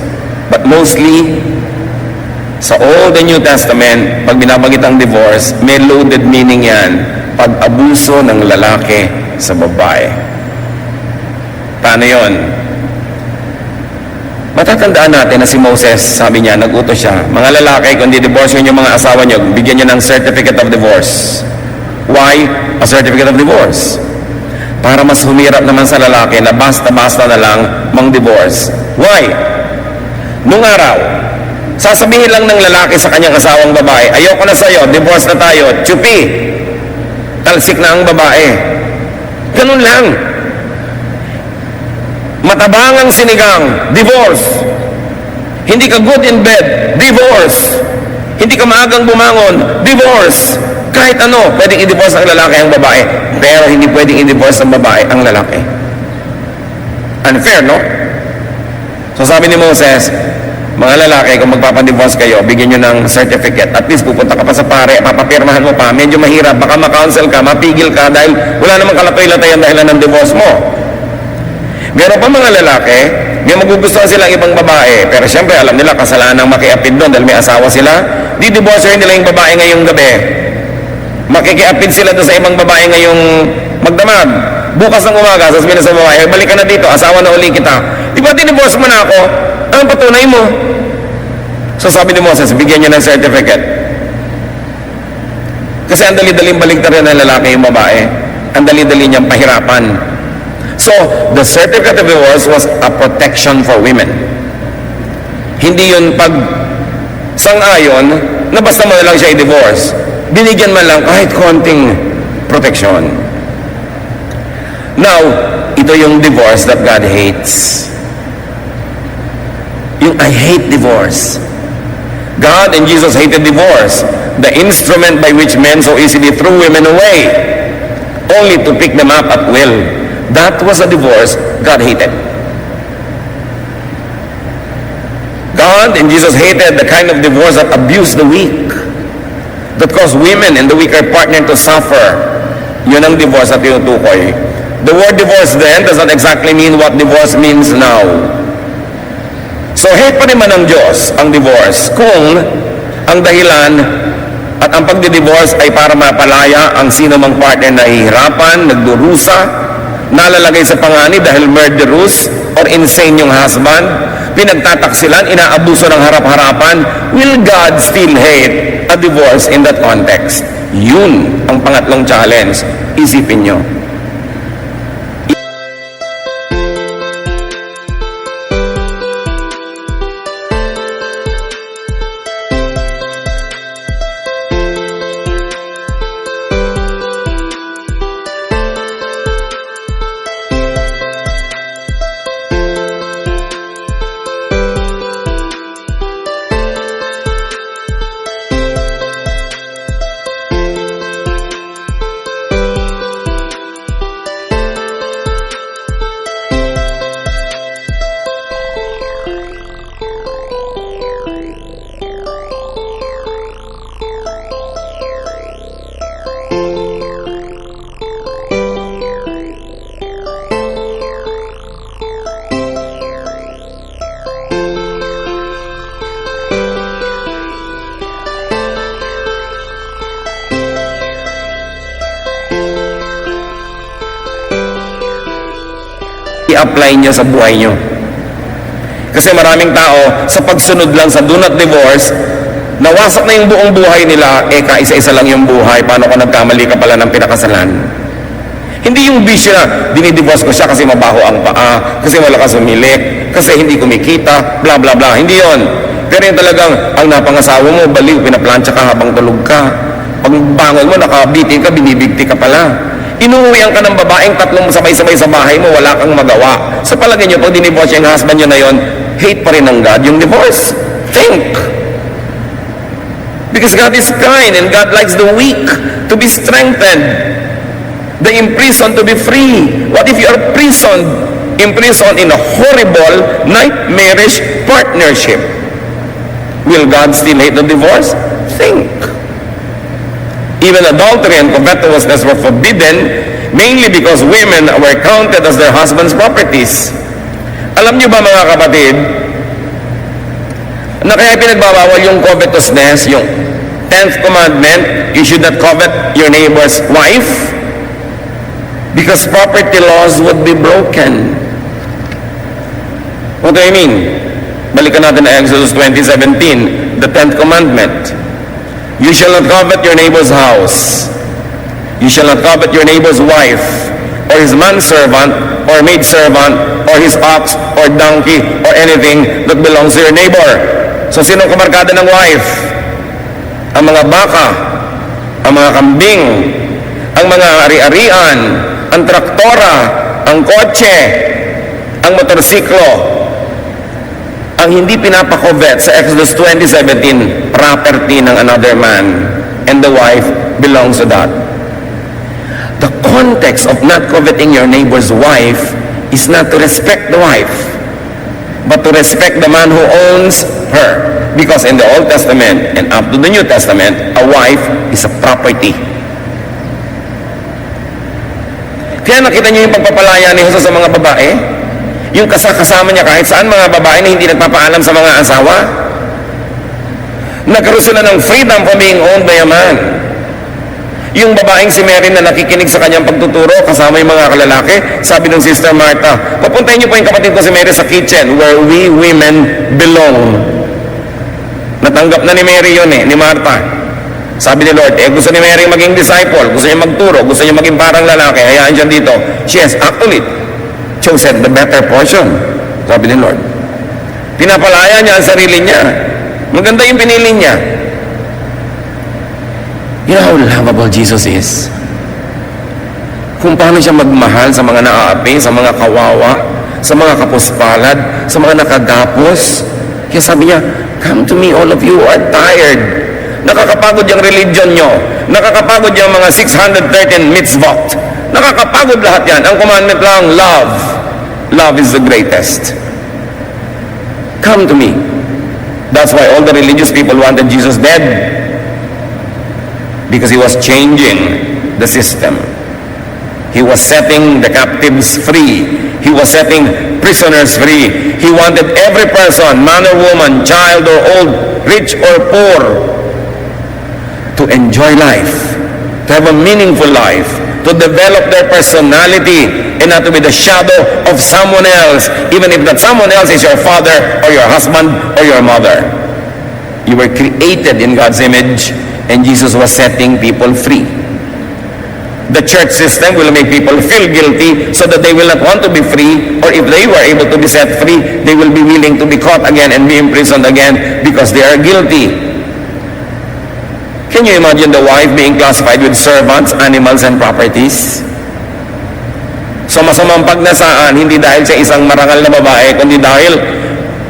But mostly, sa Old and New Testament, pag binabanggit ang divorce, may loaded meaning yan. Pag-abuso ng lalaki sa babae. Paano yon? Matatandaan natin na si Moses, sabi niya, nag-utos siya, mga lalaki, kung di-divorce yung mga asawa niyo, bigyan niyo ng certificate of divorce. Why a certificate of divorce? Para mas humirap naman sa lalaki na basta-basta na lang mang-divorce. Why? Nung araw, sasabihin lang ng lalaki sa kanyang asawang babae, ayoko na sa'yo, divorce na tayo, tsupi, talsik na ang babae. Ganun lang. Matabangang sinigang, divorce. Hindi ka good in bed, divorce. Hindi ka maagang bumangon, divorce. Kahit ano, pwedeng i-divorce ang lalaki ang babae, pero hindi pwedeng i-divorce ang babae ang lalaki. Unfair, no? So sabi ni Moses, mga lalaki, kung magpapadivorce kayo, bigyan nyo ng certificate. At least pupunta ka pa sa pare, papapirmahan mo pa, medyo mahirap, baka ma-counsel ka, mapigil ka, dahil wala namang kalatoy-latay ang dahilan ng divorce mo. Meron pa mga lalaki, may magugustuhan silang ibang babae, pero siyempre alam nila kasalanan makiapid doon dahil may asawa sila, di-divorce nila yung babae ngayong gabi. Makikiapid sila doon sa ibang babae ngayong magdamag. Bukas ng umaga, sasabihin na sa babae, balik ka na dito, asawa na uli kita. Di ba divorce mo na ako? Anong patunay mo? So sabi ni Moses, bigyan niya ng certificate. Kasi ang dali-daling baligtarin ng lalaki yung babae. Ang dali-dali niyang pahirapan. So, the certificate of divorce was a protection for women. Hindi yun pag sang-ayon na basta mo na lang siya i-divorce. Binigyan man lang kahit konting protection. Now, ito yung divorce that God hates. Yung I hate divorce. God and Jesus hated divorce, the instrument by which men so easily threw women away, only to pick them up at will. That was a divorce God hated. God and Jesus hated the kind of divorce that abused the weak, that caused women and the weaker partner to suffer. Yun ang divorce at tinutukoy. The word divorce then does not exactly mean what divorce means now. So hate pa rin man ng Diyos ang divorce kung ang dahilan at ang pagdi-divorce ay para mapalaya ang sino mang partner na hihirapan, nagdurusa, nalalagay sa panganib dahil murderous or insane yung husband, pinagtataksilan, inaabuso ng harap-harapan. Will God still hate a divorce in that context? Yun ang pangatlong challenge. Isipin nyo. I-apply nyo sa buhay nyo. Kasi maraming tao, sa pagsunod lang sa do not divorce, nawasak na yung buong buhay nila, kaisa-isa lang yung buhay, paano kung nagkamali ka pala ng pinakasalan? Hindi yung bisyo na, dinidivorce ko siya kasi mabaho ang paa, kasi wala ka sumilik, kasi hindi kumikita, bla bla bla. Hindi yon. Pero yung talagang, ang napangasawa mo, baliw, pinaplansya ka habang tulog ka. Pag bangon mo, nakabitin ka, binibigti ka pala. Inuuwian ka ng babaeng tatlong sabay-sabay sa bahay mo, wala kang magawa. Sa palagay nyo, pag dinivorce yung husband nyo na yon, hate pa rin ng God yung divorce. Think. Because God is kind and God likes the weak. to be strengthened, the imprisoned to be free. What if you are imprisoned in a horrible, nightmarish partnership? Will God still hate the divorce? Think. Even adultery and covetousness were forbidden, mainly because women were counted as their husband's properties. Alam niyo ba mga kapatid, na kaya pinagbabawal yung covetousness, yung 10th commandment, you should not covet your neighbor's wife, because property laws would be broken. What do I mean? Balikan natin na Exodus 20:17, the 10th commandment. You shall not covet your neighbor's house. You shall not covet your neighbor's wife, or his manservant, or maidservant, or his ox, or donkey, or anything that belongs to your neighbor. So, sino kamarkada ng wife? Ang mga baka, ang mga kambing, ang mga ari-arian, ang traktora, ang kotse, ang motorsiklo. Ang hindi pinapakovet sa Exodus 20:17, property ng another man, and the wife belongs to that. The context of not coveting your neighbor's wife is not to respect the wife, but to respect the man who owns her. Because in the Old Testament and up to the New Testament, a wife is a property. Kaya nakita niyo yung pagpapalaya ni Jesus sa mga babae? Yung kasama niya kahit saan, mga babae na hindi nagpapaalam sa mga asawa. Nagkaroon sila ng freedom from being owned by a man. Yung babaeng si Mary na nakikinig sa kanyang pagtuturo kasama yung mga kalalaki, sabi ng Sister Martha, papuntahin niyo po yung kapatid ko si Mary sa kitchen where we women belong. Natanggap na ni Mary yun ni Martha. Sabi ni Lord, gusto ni Mary maging disciple, gusto niya magturo, gusto niya maging parang lalaki, hayaan siya dito. She has actually chosen the better portion, sabi ni Lord. Pinapalaya niya ang sarili niya. Maganda yung pinili niya. You know how lovable Jesus is? Kung paano siya magmahal sa mga naaapi, sa mga kawawa, sa mga kapuspalad, sa mga nakagapos. Kaya sabi niya, come to me all of you who are tired. Nakakapagod yung religion nyo. Nakakapagod yung mga 613 mitzvot. Nakakapagod lahat yan. Ang commandment lang, love. Love is the greatest. Come to me. That's why all the religious people wanted Jesus dead. Because he was changing the system. He was setting the captives free. He was setting prisoners free. He wanted every person, man or woman, child or old, rich or poor, to enjoy life, to have a meaningful life, to develop their personality and not to be the shadow of someone else, even if that someone else is your father or your husband or your mother. You were created in God's image, and Jesus was setting people free. The church system will make people feel guilty so that they will not want to be free, or if they were able to be set free, they will be willing to be caught again and be imprisoned again because they are guilty. Can you imagine the wife being classified with servants, animals, and properties? So masamang pagnasaan, hindi dahil siya isang marangal na babae, kundi dahil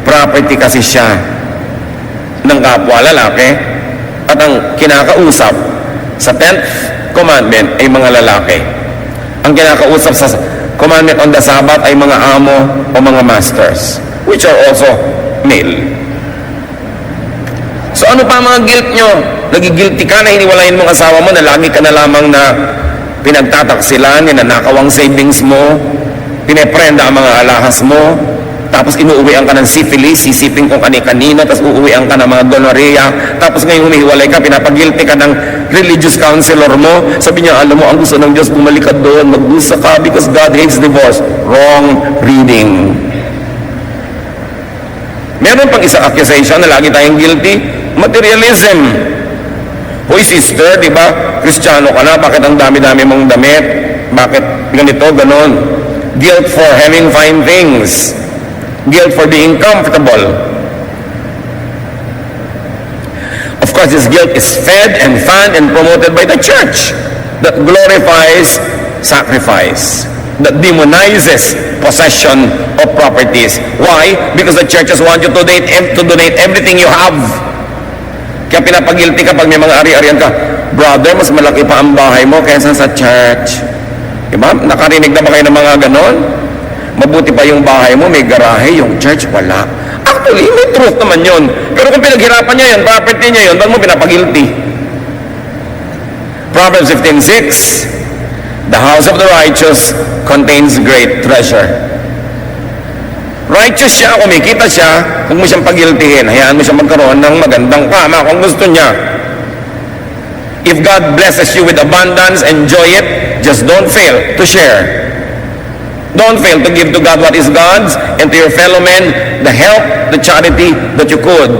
property kasi siya ng kapwa lalaki, at ang kinakausap sa 10th commandment ay mga lalaki. Ang kinakausap sa commandment on the Sabbath ay mga amo o mga masters, which are also male. So ano pa mga guilt nyo? Nagigilty ka na hiniwalayin mong asawa mo na lagi ka na lamang na pinagtataksilan, ninanakaw ang savings mo, pineprenda ang mga alahas mo, tapos inuuwian ka ng syphilis, sisipin kung kani-kanino, tapos uuwian ka ng mga gonorrhea, tapos ngayon humihiwalay ka, pinapagilty ka ng religious counselor mo, sabi niya, alam mo, ang gusto ng Diyos, bumalik ka doon, magdusa ka because God hates divorce. Wrong reading. Meron pang isang accusation na lagi tayong guilty, materialism. Hoy sister, di ba, Kristiyano ka na, bakit ang dami-dami mong damit? Bakit ganito, ganon? Guilt for having fine things. Guilt for being comfortable. Of course, this guilt is fed and fanned and promoted by the church that glorifies sacrifice, that demonizes possession of properties. Why? Because the churches want you to donate everything you have. Kaya pinapagilty ka pag may mga ari-arian ka. brother, mas malaki pa ang bahay mo kaysa sa church. Diba? Nakarinig na ba kayo ng mga ganon? Mabuti pa yung bahay mo, may garahe, yung church wala. Actually, may truth naman yun. Pero kung pinaghirapan niya yun, property niya yun, ba't mo pinapagilty? Proverbs 15:6, the house of the righteous contains great treasure. Righteous siya, kumikita siya, huwag mo siyang pagiltihin. Hayaan mo siya magkaroon ng magandang kama kung gusto niya. If God blesses you with abundance, enjoy it. Just don't fail to share. Don't fail to give to God what is God's, and to your fellow men the help, the charity that you could.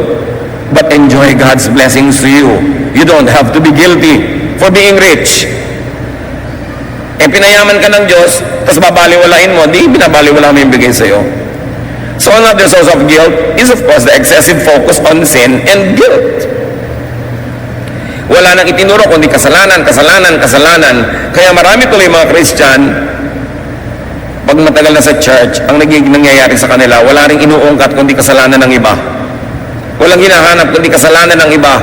But enjoy God's blessings to you. You don't have to be guilty for being rich. Eh, pinayaman ka ng Diyos, tapos babaliwalain mo, di binabaliwala mo yung bigay sa'yo. So another source of guilt is of course the excessive focus on sin and guilt. Wala nang itinuro kundi kasalanan, kasalanan, kasalanan. Kaya marami tuloy mga Christian, pag matagal na sa church, ang nangyayari sa kanila, wala ring inuungkat kundi kasalanan ng iba. Walang hinahanap kundi kasalanan ng iba.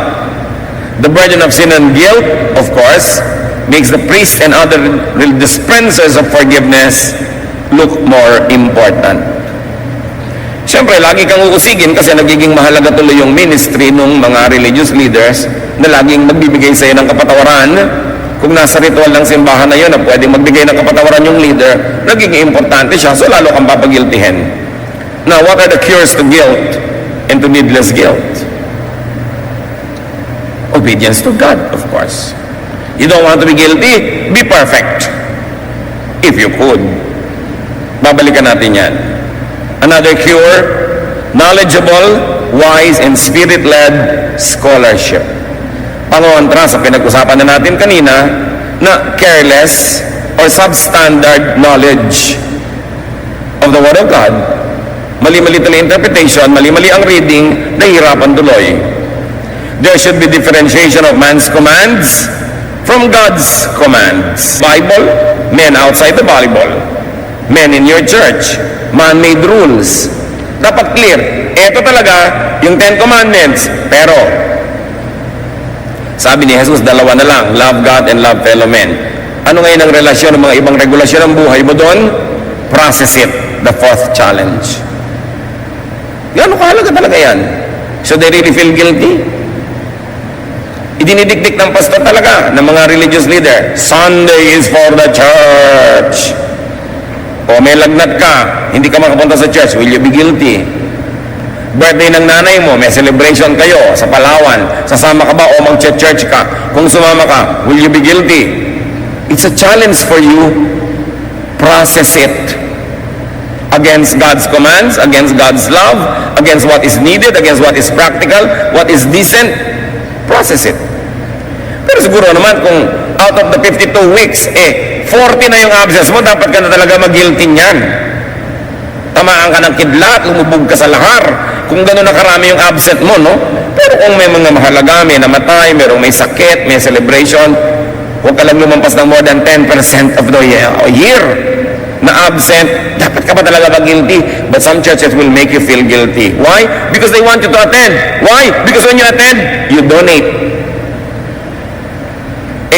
The burden of sin and guilt, of course, makes the priest and other dispensers of forgiveness look more important. Siyempre, lagi kang uusigin kasi nagiging mahalaga tuloy yung ministry ng mga religious leaders na laging magbibigay sa'yo ng kapatawaran. Kung nasa ritual ng simbahan na yun na pwedeng magbigay ng kapatawaran yung leader, nagiging importante siya, so lalo kang papagiltihin. Now, what are the cures to guilt and to needless guilt? Obedience to God, of course. You don't want to be guilty? Be perfect. If you could. Babalikan natin yan. Another cure, knowledgeable, wise, and spirit-led scholarship. Pangontra sa pinag-usapan na natin kanina na careless or substandard knowledge of the Word of God. Mali-mali tuloy interpretation, mali-mali ang reading, nahihirapan tuloy. There should be differentiation of man's commands from God's commands. Bible, men outside the Bible. Men in your church, man-made rules. Dapat clear. Ito talaga, yung 10 Commandments. Pero, sabi ni Jesus, dalawa na lang. Love God and love fellow men. Ano ngayon ang relasyon ng mga ibang regulasyon ng buhay mo doon? Process it. The fourth challenge. Gano'ng kahalaga talaga yan? So they really feel guilty? Idinidikdik ng pastor talaga, ng mga religious leader. Sunday is for the church. O may lagnat ka, hindi ka makapunta sa church, will you be guilty? Birthday ng nanay mo, may celebration kayo sa Palawan, sasama ka ba o mag-church ka? Kung sumama ka, will you be guilty? It's a challenge for you. Process it. Against God's commands, against God's love, against what is needed, against what is practical, what is decent. Process it. Pero siguro naman kung out of the 52 weeks, 40 na yung absence mo, dapat ka na talaga mag-guilty niyan. Tamaan ka ng kidlat, lumubog ka sa lahar, kung gano'n na karami yung absent mo, no? Pero kung may mga mahalaga, may namatay, may sakit, may celebration, huwag ka lang lumampas ng more than 10% of the year na absent, dapat ka pa talaga mag-guilty. But some churches will make you feel guilty. Why? Because they want you to attend. Why? Because when you attend, you donate.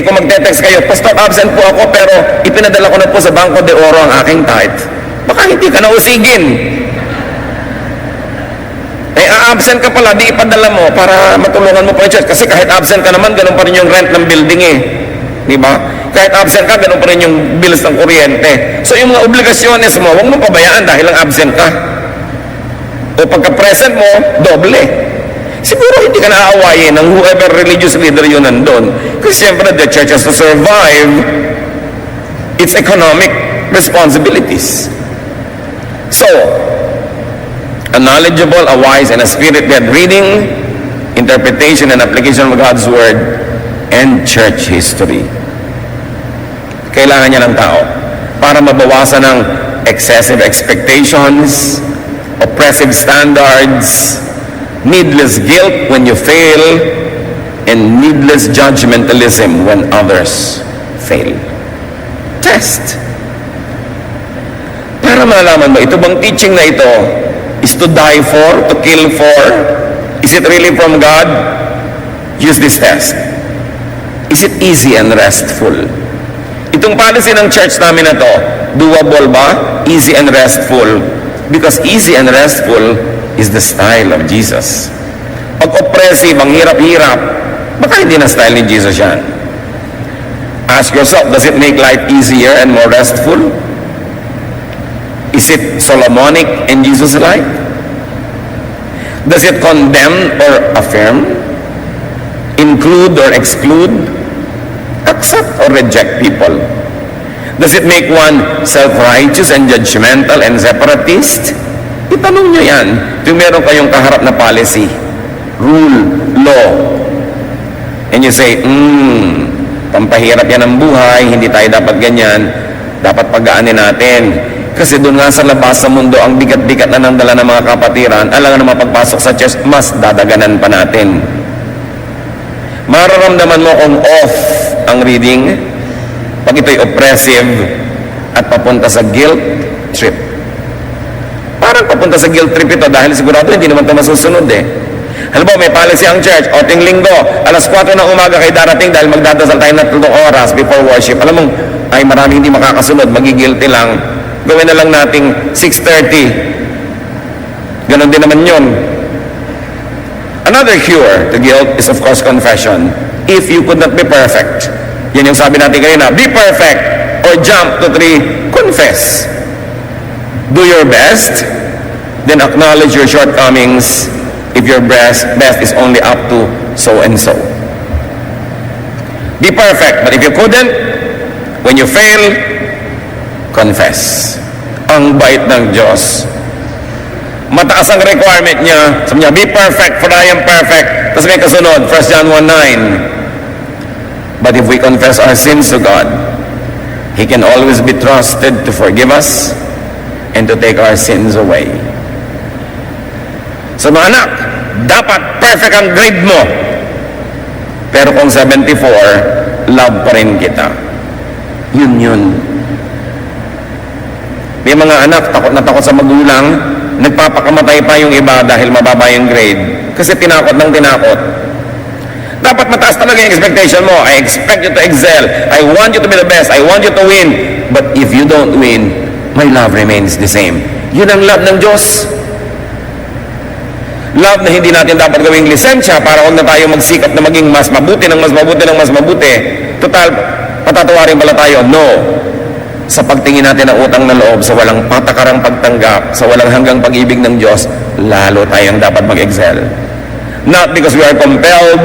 Kung magte-text kayo, Pastor, absent po ako, pero ipinadala ko na po sa Banco de Oro ang aking tithe. Baka hindi ka na usigin. Absent ka pala, di ipadala mo para matulungan mo po yung church. Kasi kahit absent ka naman, ganun pa rin yung rent ng building Di ba? Kahit absent ka, ganun pa rin yung bills ng kuryente. So yung mga obligasyones mo, huwag mo pabayaan dahil lang absent ka. O pagka-present mo, doble. Siguro hindi ka naaawayin ng whoever religious leader yun nandun. Kasi siyempre, the church has to survive its economic responsibilities. So, a knowledgeable, a wise, and a spirit-led reading, interpretation, and application of God's Word, and church history. Kailangan niya ng tao para mabawasan ng excessive expectations, oppressive standards, needless guilt when you fail, and needless judgmentalism when others fail. Test. Para malaman mo, ito bang teaching na ito is to die for, to kill for? Is it really from God? Use this test. Is it easy and restful? Itong policy ng church namin na to, doable ba? Easy and restful. Because easy and restful is the style of Jesus. Pag oppressive, ang hirap-hirap, baka hindi na style ni Jesus yan. Ask yourself, does it make life easier and more restful? Is it Solomonic in Jesus' life? Does it condemn or affirm? Include or exclude? Accept or reject people? Does it make one self-righteous and judgmental and separatist? Itanong nyo yan. Kung meron kayong kaharap na policy, rule, law, and you say, pampahirap yan ang buhay, hindi tayo dapat ganyan, dapat pagaanin natin. Kasi doon nga sa labas sa mundo, ang bigat-bigat na ng dala ng mga kapatiran, alam na mapagpasok sa church, mas dadaganan pa natin. Mararamdaman mo kung off ang reading pag ito'y oppressive at papunta sa guilt trip. Parang papunta sa guilt trip ito dahil sigurado hindi naman ito masusunod eh. Halimbawa, may policy ang church, o ting linggo, alas 4 ng umaga kayo darating dahil magdadasal tayo na 3 oras before worship. Alam mo, ay marami hindi makakasunod, magigilty lang. Gawin na lang nating 6:30. Ganon din naman yun. Another cure to guilt is of course confession. If you could not be perfect, yan yung sabi natin kanina, be perfect or jump to 3, confess. Do your best, then acknowledge your shortcomings if your best is only up to so and so. Be perfect, but if you couldn't, when you fail, confess. Ang bait ng Diyos. Mataas ang requirement niya. Sabi niya, be perfect for I am perfect. Tapos may kasunod, 1 John 1:9. But if we confess our sins to God, He can always be trusted to forgive us and to take our sins away. So mga anak, dapat perfect ang grade mo. Pero kung 74, love pa rin kita. Yun. May mga anak, takot na takot sa magulang, nagpapakamatay pa yung iba dahil mababa yung grade. Kasi tinakot ng tinakot. Dapat mataas talaga yung expectation mo. I expect you to excel. I want you to be the best. I want you to win. But if you don't win, my love remains the same. Yun ang love ng Diyos. Love na hindi natin dapat gawing lisensya para huwag na tayo magsikap na maging mas mabuti ng mas mabuti ng mas mabuti. Total, patatawarin pala tayo. No. Sa pagtingin natin ng utang na loob, sa walang patakarang pagtanggap, sa walang hanggang pag-ibig ng Diyos, lalo tayong dapat mag-excel. Not because we are compelled,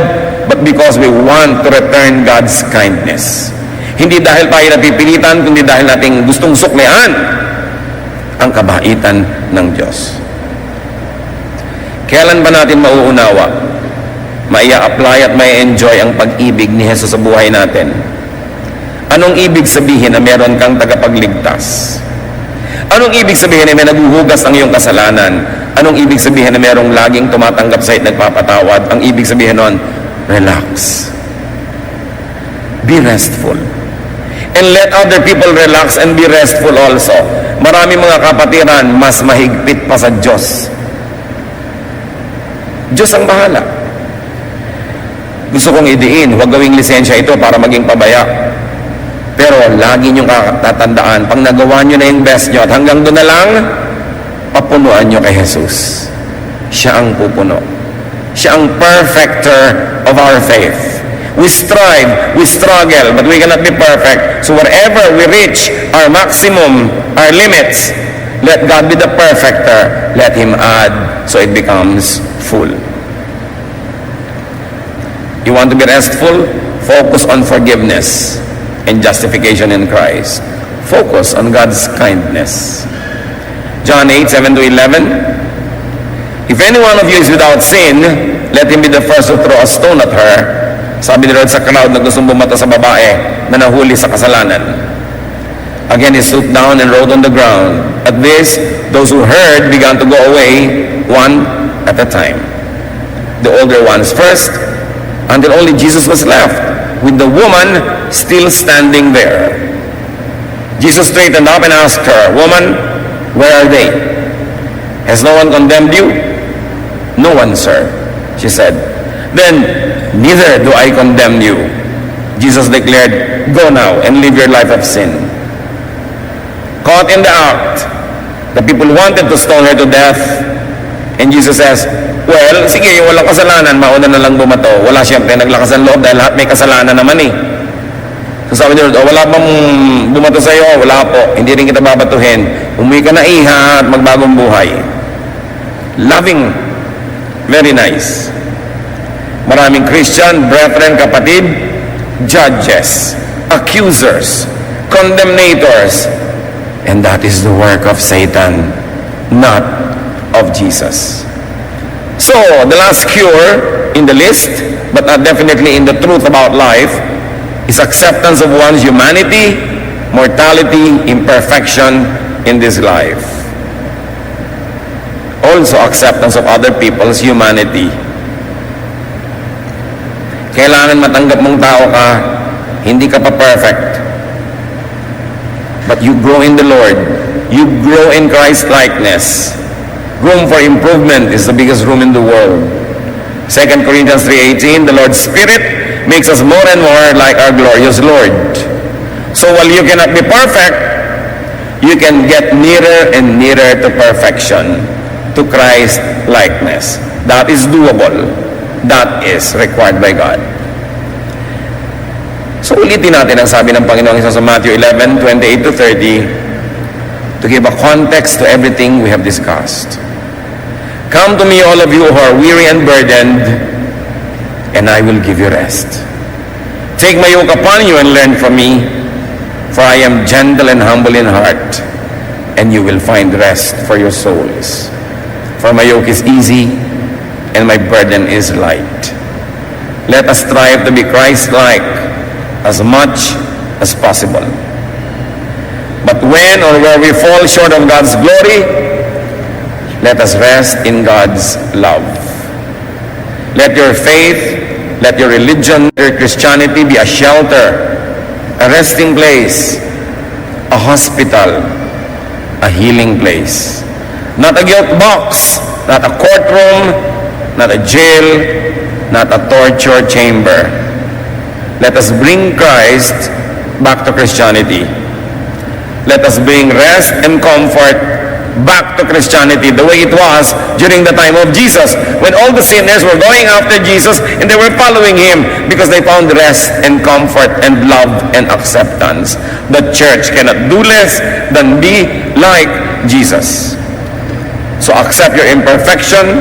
but because we want to return God's kindness. Hindi dahil tayo napipilitan, kundi dahil nating gustong suklian ang kabaitan ng Diyos. Kailan ba natin mauunawa, maia-apply at maia-enjoy ang pag-ibig ni Jesus sa buhay natin? Anong ibig sabihin na meron kang tagapagligtas? Anong ibig sabihin na may naguhugas ang iyong kasalanan? Anong ibig sabihin na merong laging tumatanggap sa'yo at nagpapatawad? Ang ibig sabihin nun, relax. Be restful. And let other people relax and be restful also. Marami mga kapatiran, mas mahigpit pa sa Diyos. Diyos ang bahala. Gusto kong idiin, huwag gawing lisensya ito para maging pabaya. Pero lagi niyong tatandaan, pag nagawa niyo na yung best niyo at hanggang doon na lang, papunuan niyo kay Jesus. Siya ang pupuno. Siya ang perfecter of our faith. We strive, we struggle, but we cannot be perfect. So wherever we reach our maximum, our limits, let God be the perfecter. Let Him add so it becomes full. You want to be restful? Focus on forgiveness and justification in Christ. Focus on God's kindness. John 8:7-11. If any one of you is without sin, let him be the first to throw a stone at her. Sabi ni Lord sa crowd na gustong bumato sa babae na nahuli sa kasalanan. Again, he stooped down and rolled on the ground. At this, those who heard began to go away, one at a time. The older ones first, until only Jesus was left, with the woman still standing there. Jesus straightened up and asked her, "Woman, where are they? Has no one condemned you?" "No one, sir," she said. "Then neither do I condemn you. Jesus declared, "Go now and live your life of sin." Caught in the act, the people wanted to stone her to death, and Jesus says, "Well, sige, yung walang kasalanan, mauna na lang bumato." Wala siyempre naglakas ng loob dahil lahat may kasalanan naman eh. So sabi niya, "Wala bang bumato sa iyo?" "Wala po, hindi rin kita babatuhin. Umuwi ka na iha at magbagong buhay." Loving, very nice. Maraming Christian, brethren, kapatid, judges, accusers, condemnators, and that is the work of Satan, not of Jesus. So, the last cure in the list, but not definitely in the truth about life, is acceptance of one's humanity, mortality, imperfection in this life. Also, acceptance of other people's humanity. Kailangan matanggap mong tao ka, hindi ka pa perfect. But you grow in the Lord. You grow in Christ-likeness. Room for improvement is the biggest room in the world. 2 Corinthians 3:18, the Lord's Spirit makes us more and more like our glorious Lord. So while you cannot be perfect, you can get nearer and nearer to perfection, to Christ-likeness. That is doable. That is required by God. So ulitin natin ang sabi ng Panginoon sa Matthew 11:28-30 to give a context to everything we have discussed. "Come to me, all of you who are weary and burdened, and I will give you rest. Take my yoke upon you and learn from me, for I am gentle and humble in heart, and you will find rest for your souls. For my yoke is easy, and my burden is light." Let us strive to be Christ-like as much as possible. But when or where we fall short of God's glory, let us rest in God's love. Let your faith, let your religion, your Christianity be a shelter, a resting place, a hospital, a healing place. Not a guilt box, not a courtroom, not a jail, not a torture chamber. Let us bring Christ back to Christianity. Let us bring rest and comfort back to Christianity the way it was during the time of Jesus, when all the sinners were going after Jesus and they were following him because they found rest and comfort and love and acceptance. The church cannot do less than be like Jesus. So accept your imperfection,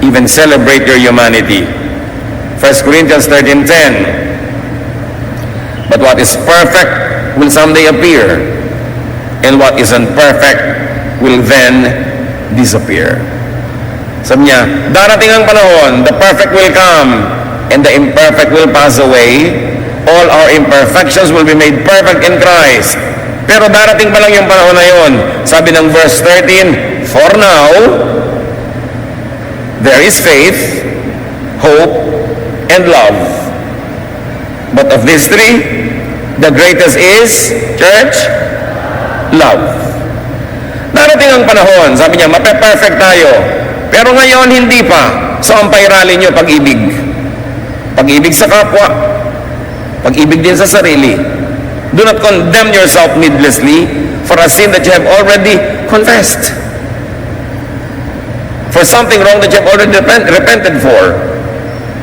even celebrate your humanity. 1 Corinthians 13:10, "But what is perfect will someday appear, and what is imperfect will then disappear." Sabi niya, darating ang panahon, the perfect will come, and the imperfect will pass away. All our imperfections will be made perfect in Christ. Pero darating pa lang yung panahon na yun. Sabi ng verse 13, "For now, there is faith, hope, and love. But of these three, the greatest is," church, "love." Darating ang panahon, sabi niya, mape-perfect tayo. Pero ngayon, hindi pa. So, ang pairali niyo, pag-ibig. Pag-ibig sa kapwa. Pag-ibig din sa sarili. Do not condemn yourself needlessly for a sin that you have already confessed. For something wrong that you have already repented for.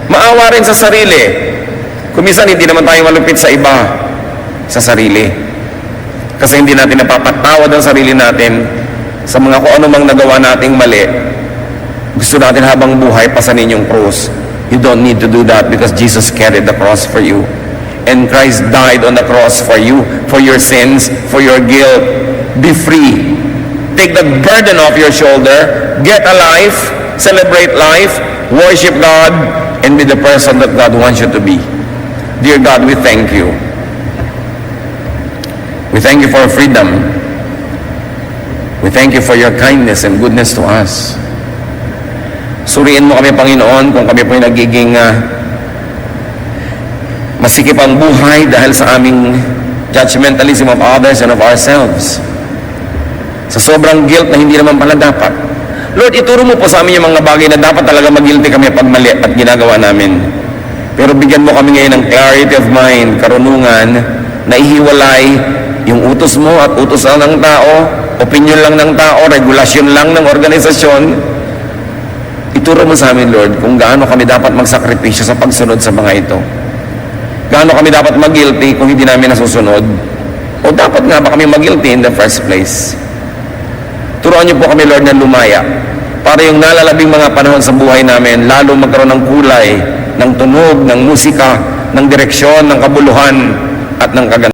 Maawa rin sa sarili. Kung minsan hindi naman tayo malupit sa iba, sa sarili. Kasi hindi natin napapatawad ang sarili natin sa mga kung ano mang nagawa nating mali. Gusto natin habang buhay pasanin yung cross. You don't need to do that because Jesus carried the cross for you. And Christ died on the cross for you, for your sins, for your guilt. Be free. Take the burden off your shoulder. Get a life. Celebrate life. Worship God. And be the person that God wants you to be. Dear God, we thank you. We thank you for freedom. We thank you for your kindness and goodness to us. Suriin mo kami, Panginoon, kung kami po'y nagiging masikip ang buhay dahil sa aming judgmentalism of others and of ourselves. Sa sobrang guilt na hindi naman pala dapat. Lord, ituro mo po sa amin yung mga bagay na dapat talaga mag-guilty kami pag mali at ginagawa namin. Pero bigyan mo kami ngayon ng clarity of mind, karunungan, na ihiwalay yung utos mo at utos lang ng tao, opinion lang ng tao, regulasyon lang ng organisasyon. Ituro mo sa amin, Lord, kung gaano kami dapat magsakripisyo sa pagsunod sa mga ito. Gaano kami dapat mag-guilty kung hindi namin nasusunod? O dapat nga ba kami mag-guilty in the first place? Turuan niyo po kami, Lord, na lumaya para yung nalalabing mga panahon sa buhay namin, lalo magkaroon ng kulay, ng tunog, ng musika, ng direksyon, ng kabuluhan, at ng kagandahan.